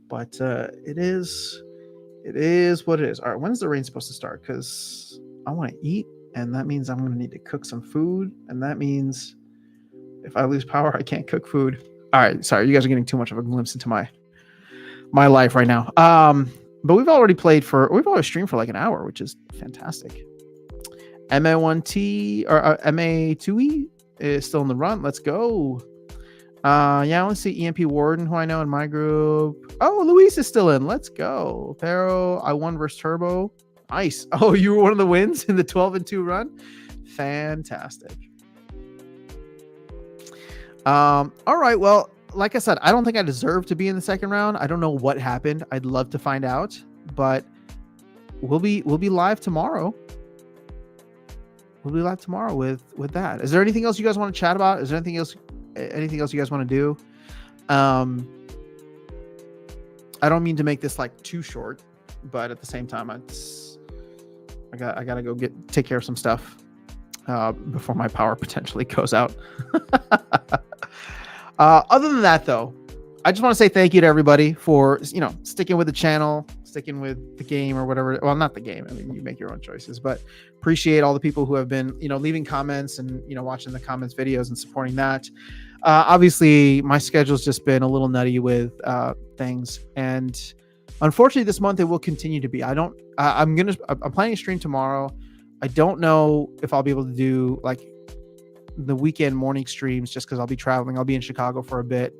but it is what it is. All right, when's the rain supposed to start? Because I want to eat, and that means I'm going to need to cook some food, and that means if I lose power, I can't cook food. All right, sorry, you guys are getting too much of a glimpse into my life right now. But we've already streamed for like an hour, which is fantastic. MA1T or MA2E is still in the run. Let's go. Yeah, let's see. EMP Warden, who I know in my group. Oh, Luis is still in. Let's go. Pero, I won versus Turbo. Nice. Oh, you were one of the wins in the 12-2 run. Fantastic. All right. Well, like I said, I don't think I deserve to be in the second round. I don't know what happened. I'd love to find out, but we'll be live tomorrow. We'll be live tomorrow with that. Is there anything else you guys want to chat about? Is there anything else you guys want to do? I don't mean to make this like too short, but at the same time, I gotta go take care of some stuff before my power potentially goes out. Other than that, though, I just want to say thank you to everybody for sticking with the channel, sticking with the game or whatever. Well, not the game. I mean, you make your own choices, but appreciate all the people who have been leaving comments and watching the comments videos and supporting that. Obviously, my schedule's just been a little nutty with things, and unfortunately, this month it will continue to be. I'm planning to stream tomorrow. I don't know if I'll be able to do like the weekend morning streams just because I'll be traveling. I'll be in Chicago for a bit.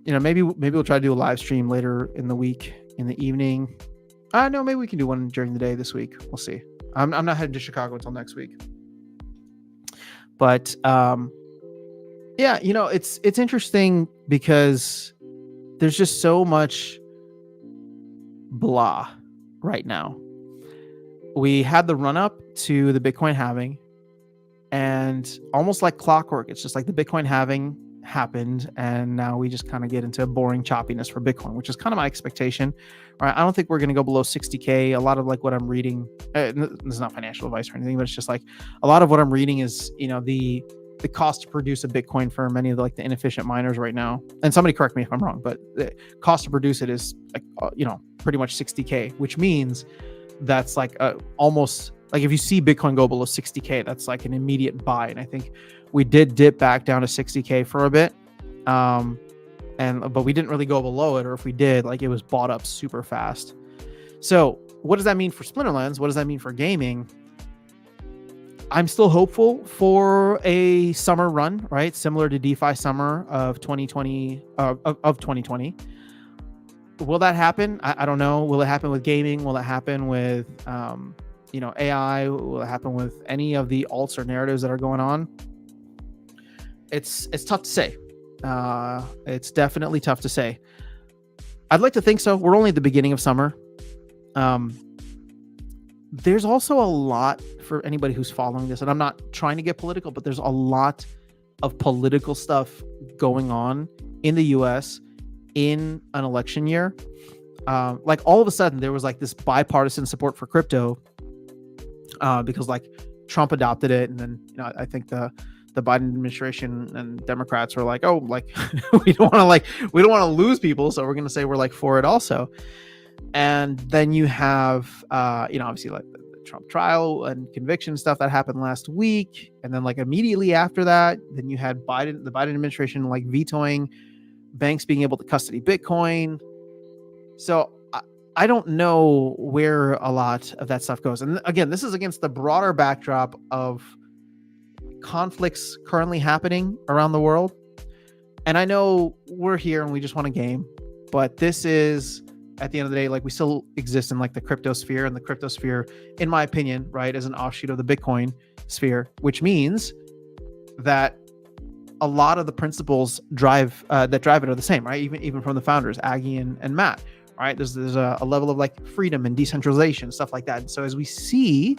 Maybe we'll try to do a live stream later in the week in the evening. No, maybe we can do one during the day this week. We'll see. I'm not heading to Chicago until next week. But yeah, it's interesting because there's just so much blah right now. We had the run up to the Bitcoin halving, and almost like clockwork, it's just like the Bitcoin halving happened, and now we just kind of get into boring choppiness for Bitcoin, which is kind of my expectation. Right? I don't think we're going to go below 60K. A lot of like what I'm reading, this is not financial advice or anything, but it's just like a lot of what I'm reading is the cost to produce a Bitcoin for many of the inefficient miners right now. And somebody correct me if I'm wrong, but the cost to produce it is like pretty much 60K, which means that's like almost like if you see Bitcoin go below 60K, that's like an immediate buy. And I think we did dip back down to 60K for a bit. But we didn't really go below it, or if we did, like it was bought up super fast. So what does that mean for Splinterlands? What does that mean for gaming? I'm still hopeful for a summer run, right? Similar to DeFi summer of 2020, of 2020. Will that happen? I don't know. Will it happen with gaming? Will it happen with, AI? Will it happen with any of the alts or narratives that are going on? It's tough to say. It's definitely tough to say. I'd like to think so. We're only at the beginning of summer. There's also a lot for anybody who's following this, and I'm not trying to get political, but there's a lot of political stuff going on in the US in an election year. Like all of a sudden there was like this bipartisan support for crypto because like Trump adopted it, and then I think the Biden administration and Democrats were like, oh, like we don't want to lose people, so we're going to say we're like for it also. And then you have obviously like the Trump trial and conviction stuff that happened last week, and then like immediately after that, then you had the Biden administration like vetoing banks being able to custody Bitcoin. So I don't know where a lot of that stuff goes. And again, this is against the broader backdrop of conflicts currently happening around the world. And I know we're here and we just want a game, but this is, at the end of the day, like we still exist in like the crypto sphere, and the crypto sphere, in my opinion, right, is an offshoot of the Bitcoin sphere, which means that a lot of the principles that drive it are the same, right? Even from the founders, Aggie and Matt, right? There's a level of like freedom and decentralization, stuff like that. And so as we see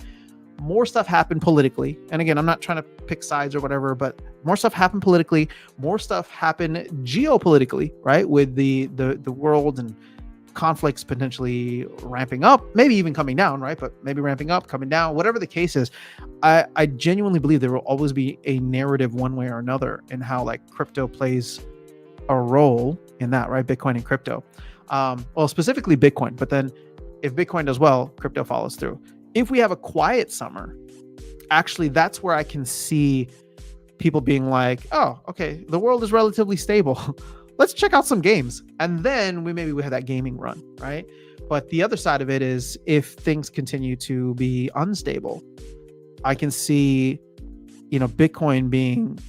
more stuff happened politically. And again, I'm not trying to pick sides or whatever, but more stuff happened politically, more stuff happened geopolitically, right? With the world and conflicts potentially ramping up, maybe even coming down, right? But maybe ramping up, coming down, whatever the case is. I genuinely believe there will always be a narrative one way or another in how like crypto plays a role in that, right? Bitcoin and crypto. Well, specifically Bitcoin, but then if Bitcoin does well, crypto follows through. If we have a quiet summer, actually, that's where I can see people being like, oh, okay, the world is relatively stable. Let's check out some games. And then we have that gaming run, right? But the other side of it is if things continue to be unstable, I can see, Bitcoin being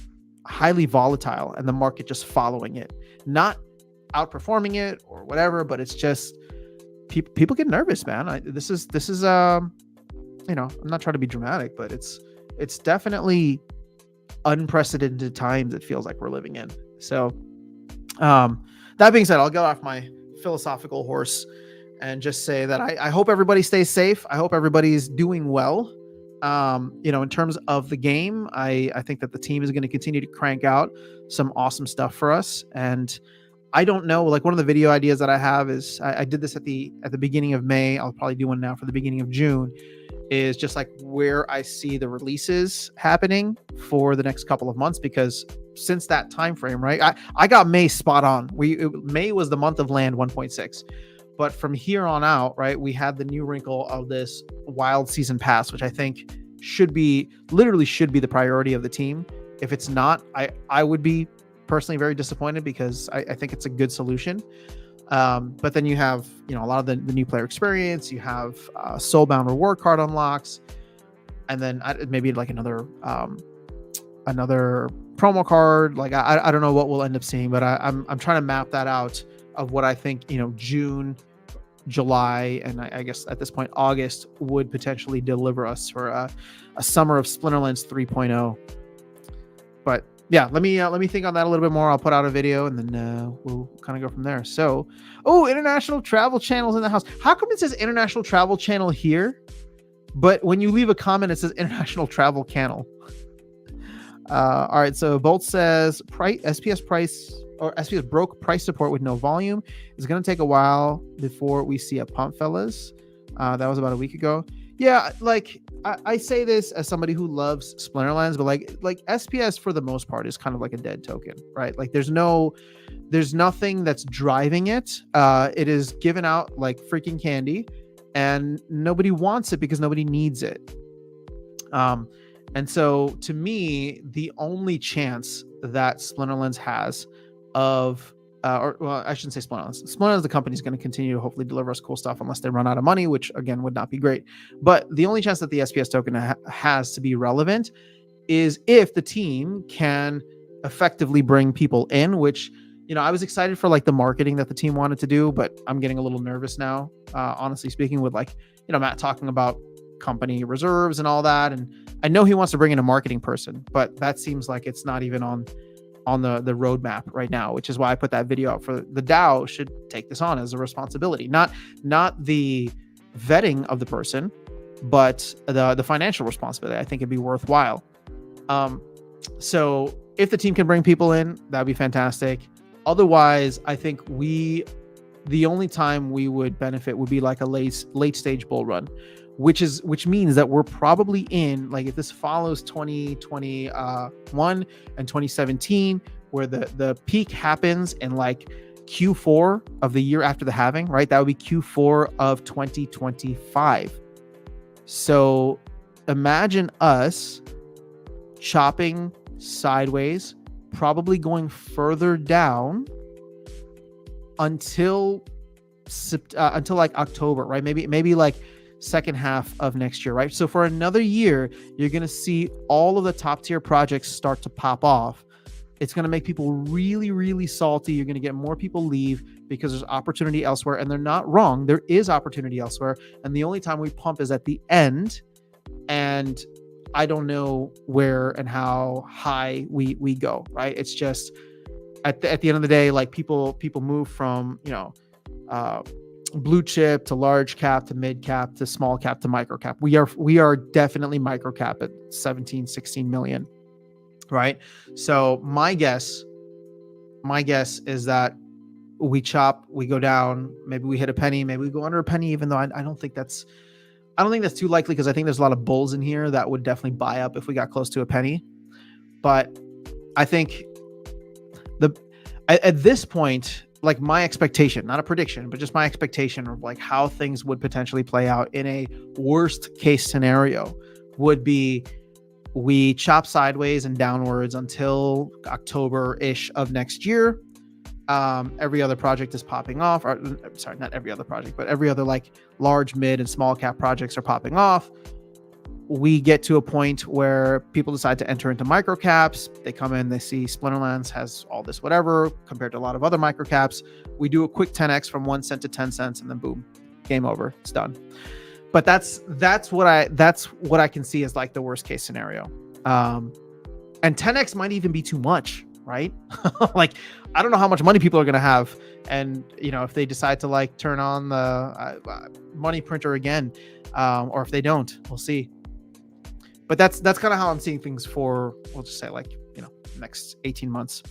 highly volatile and the market just following it, not outperforming it or whatever, but it's just people get nervous, man. This is I'm not trying to be dramatic, but it's definitely unprecedented times it feels like we're living in. So that being said, I'll go off my philosophical horse and just say that I hope everybody stays safe. I hope everybody's doing well. In terms of the game, I think that the team is going to continue to crank out some awesome stuff for us. And I don't know, like one of the video ideas that I have is I did this at the beginning of May. I'll probably do one now for the beginning of June, is just like where I see the releases happening for the next couple of months, because since that time frame, right, I got May spot on. May was the month of land 1.6, but from here on out, right, we had the new wrinkle of this wild season pass, which I think should be the priority of the team. If it's not, I would be personally very disappointed, because I think it's a good solution. But then you have, a lot of the new player experience. You have Soulbound reward card unlocks, and then maybe like another promo card. Like I don't know what we'll end up seeing, but I'm trying to map that out of what I think June, July, and I guess at this point August would potentially deliver us for a summer of Splinterlands 3.0. But yeah, let me think on that a little bit more. I'll put out a video and then we'll kind of go from there. So, international travel channels in the house. How come it says international travel channel here, but when you leave a comment it says international travel channel? All right. So Bolt says SPS broke price support with no volume. It's going to take a while before we see a pump, fellas. That was about a week ago. Yeah, like I say this as somebody who loves Splinterlands, but like SPS for the most part is kind of like a dead token, right? Like there's nothing that's driving it. It is given out like freaking candy, and nobody wants it because nobody needs it. And so to me, the only chance that Splinterlands has of I shouldn't say Splinterlands. Splinterlands, the company, is going to continue to hopefully deliver us cool stuff unless they run out of money, which again would not be great. But the only chance that the SPS token has to be relevant is if the team can effectively bring people in, which, I was excited for like the marketing that the team wanted to do, but I'm getting a little nervous now, honestly speaking, with like, Matt talking about company reserves and all that. And I know he wants to bring in a marketing person, but that seems like it's not even on the roadmap right now, which is why I put that video out. For the DAO should take this on as a responsibility, not the vetting of the person, but the financial responsibility. I think it'd be worthwhile. So if the team can bring people in, that'd be fantastic. Otherwise, I think the only time we would benefit would be like a late stage bull run, which means that we're probably in, like, if this follows 2021 and 2017, where the peak happens in like Q4 of the year after the halving, right? That would be Q4 of 2025. So imagine us chopping sideways, probably going further down until like October, right? Maybe like second half of next year, right? So for another year, you're going to see all of the top tier projects start to pop off. It's going to make people really, really salty. You're going to get more people leave because there's opportunity elsewhere, and they're not wrong. There is opportunity elsewhere, and the only time we pump is at the end, and I don't know where and how high we go, right? It's just at the end of the day, like people move from, blue chip to large cap to mid cap to small cap to micro cap. We are definitely micro cap at 17, 16 million, right? So my guess is that we go down, maybe we hit a penny, maybe we go under a penny, even though I don't think that's too likely, because I think there's a lot of bulls in here that would definitely buy up if we got close to a penny. But I think at this point, like my expectation, not a prediction, but just my expectation of like how things would potentially play out in a worst case scenario would be we chop sideways and downwards until October-ish of next year. Every other project is popping off. Or, sorry, not every other project, but every other like large, mid, and small cap projects are popping off. We get to a point where people decide to enter into micro caps. They come in, they see Splinterlands has all this whatever compared to a lot of other micro caps. We do a quick 10x from 1 cent to 10 cents, and then boom, game over. It's done. But that's what I can see as like the worst case scenario. And 10x might even be too much, right? Like, I don't know how much money people are going to have. And, you know, if they decide to like turn on the money printer again, or if they don't, we'll see. But that's kind of how I'm seeing things for, we'll just say like, you know, next 18 months.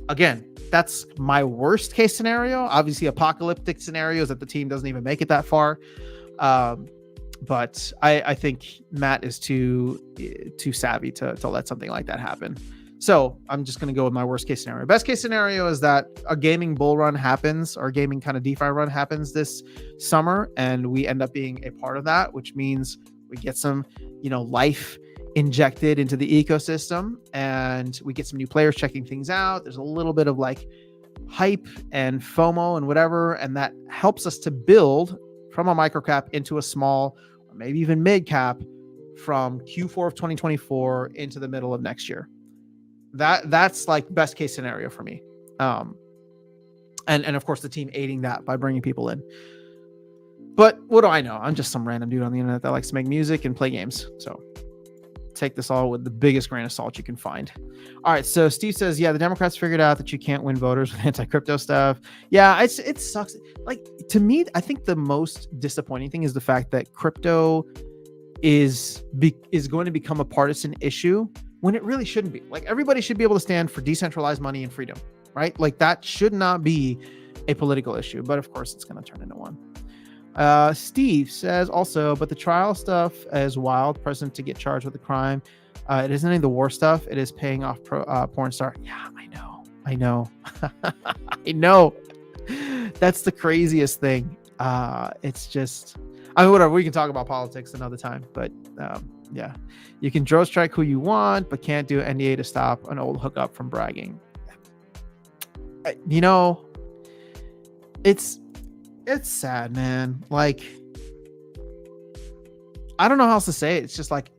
Again, that's my worst case scenario. Obviously, apocalyptic scenarios that the team doesn't even make it that far. But I think Matt is too savvy to let something like that happen. So I'm just going to go with my worst case scenario. Best case scenario is that a gaming bull run happens, or a gaming kind of DeFi run happens this summer, and we end up being a part of that, which means we get some, you know, life injected into the ecosystem, and we get some new players checking things out. There's a little bit of like hype and FOMO and whatever, and that helps us to build from a micro cap into a small or maybe even mid cap from Q4 of 2024 into the middle of next year. That's like best case scenario for me. And of course the team aiding that by bringing people in. But what do I know? I'm just some random dude on the internet that likes to make music and play games. So take this all with the biggest grain of salt you can find. All right. So Steve says, yeah, the Democrats figured out that you can't win voters with anti-crypto stuff. Yeah, it sucks. Like, to me, I think the most disappointing thing is the fact that crypto is going to become a partisan issue when it really shouldn't be. Like, everybody should be able to stand for decentralized money and freedom, right? Like, that should not be a political issue, but of course it's going to turn into one. Steve says also, but the trial stuff is wild. President to get charged with a crime. It isn't any of the war stuff. It is paying off porn star. Yeah, I know. I know. That's the craziest thing. It's just, I mean, whatever. We can talk about politics another time, but yeah, you can draw strike who you want, but can't do NDA to stop an old hookup from bragging. You know, it's sad, man. Like, I don't know how else to say it. It's just like,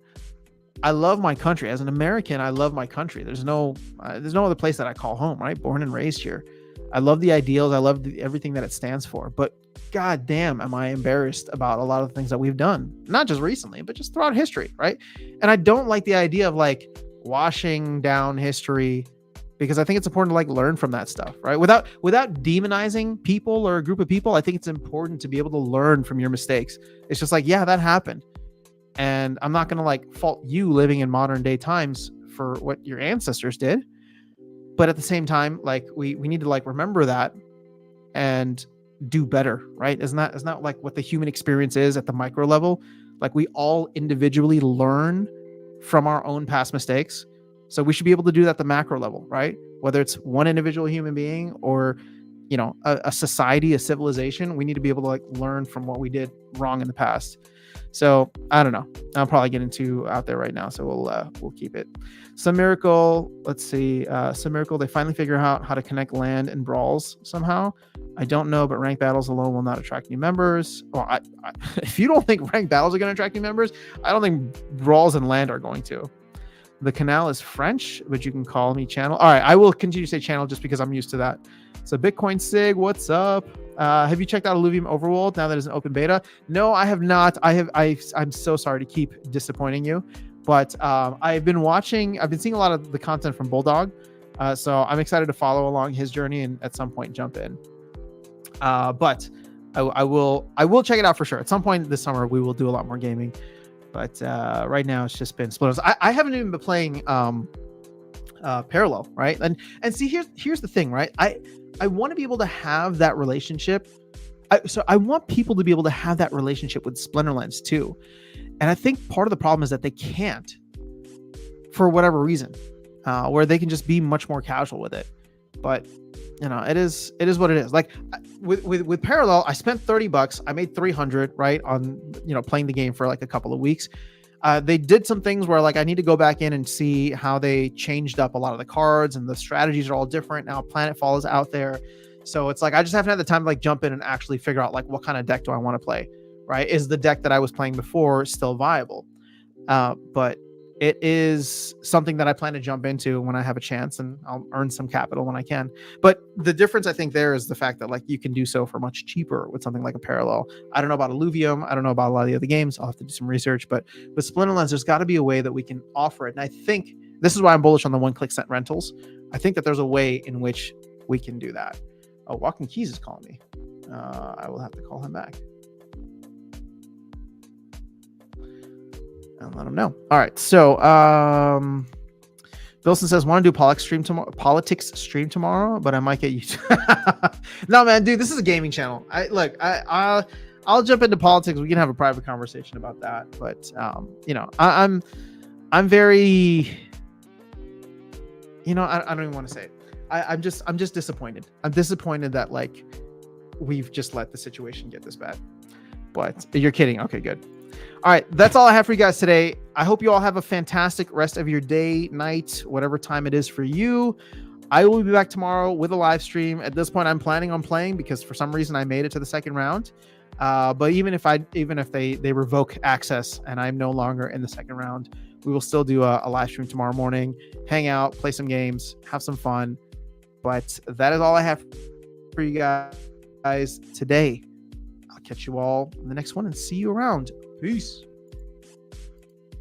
I love my country. As an American, I love my country. There's no other place that I call home, right? Born and raised here. I love the ideals. I love everything that it stands for. But God damn, am I embarrassed about a lot of the things that we've done. Not just recently, but just throughout history, right? And I don't like the idea of like washing down history, because I think it's important to like learn from that stuff, right? Without demonizing people or a group of people, I think it's important to be able to learn from your mistakes. It's just like, yeah, that happened. And I'm not going to like fault you living in modern day times for what your ancestors did. But at the same time, like we need to like remember that and do better, right? Isn't that like what the human experience is at the micro level? Like, we all individually learn from our own past mistakes. So we should be able to do that at the macro level, right? Whether it's one individual human being or, you know, a society, a civilization, we need to be able to like learn from what we did wrong in the past. So I don't know. I'm probably getting too out there right now, so we'll keep it. Some Miracle. Let's see. Some Miracle. They finally figure out how to connect land and brawls somehow. I don't know, but ranked battles alone will not attract new members. Well, if you don't think ranked battles are going to attract new members, I don't think brawls and land are going to. The canal is French, but you can call me channel. All right, I will continue to say channel just because I'm used to that. So Bitcoin Sig, what's up? Have you checked out Illuvium Overworld now that it's an open beta? No, I have not. I'm so sorry to keep disappointing you, but I've been seeing a lot of the content from Bulldog. So I'm excited to follow along his journey and at some point jump in. But I will check it out for sure. At some point this summer, we will do a lot more gaming. But right now, it's just been Splinterlands. I haven't even been playing Parallel, right? And see, here's the thing, right? I want to be able to have that relationship. So I want people to be able to have that relationship with Splinterlands too. And I think part of the problem is that they can't, for whatever reason, where they can just be much more casual with it. But it is what it is. Like with Parallel, I spent $30. I made 300, right, on playing the game for like a couple of weeks. They did some things where like I need to go back in and see how they changed up a lot of the cards, and the strategies are all different now. Planetfall is out there, so it's like I just haven't had the time to like jump in and actually figure out like what kind of deck do I want to play. Right? Is the deck that I was playing before still viable? But it is something that I plan to jump into when I have a chance, and I'll earn some capital when I can. But the difference I think there is the fact that like you can do so for much cheaper with something like a Parallel. I don't know about Illuvium. I don't know about a lot of the other games. I'll have to do some research. But with Splinterlands, there's got to be a way that we can offer it. And I think this is why I'm bullish on the one-click cent rentals. I think that there's a way in which we can do that. Oh, Walking Keys is calling me. I will have to call him back and let him know. All right. So, Wilson says, want to do politics stream tomorrow, but I might get you. No, man, dude, this is a gaming channel. I'll jump into politics. We can have a private conversation about that. But, I'm very, I don't even want to say it. I'm just disappointed. I'm disappointed that like we've just let the situation get this bad. But you're kidding. Okay, good. All right, that's all I have for you guys today. I hope you all have a fantastic rest of your day, night, whatever time it is for you. I will be back tomorrow with a live stream. At this point, I'm planning on playing because for some reason I made it to the second round. But even if they revoke access and I'm no longer in the second round, we will still do a live stream tomorrow morning, hang out, play some games, have some fun. But that is all I have for you guys today. I'll catch you all in the next one and see you around. Peace.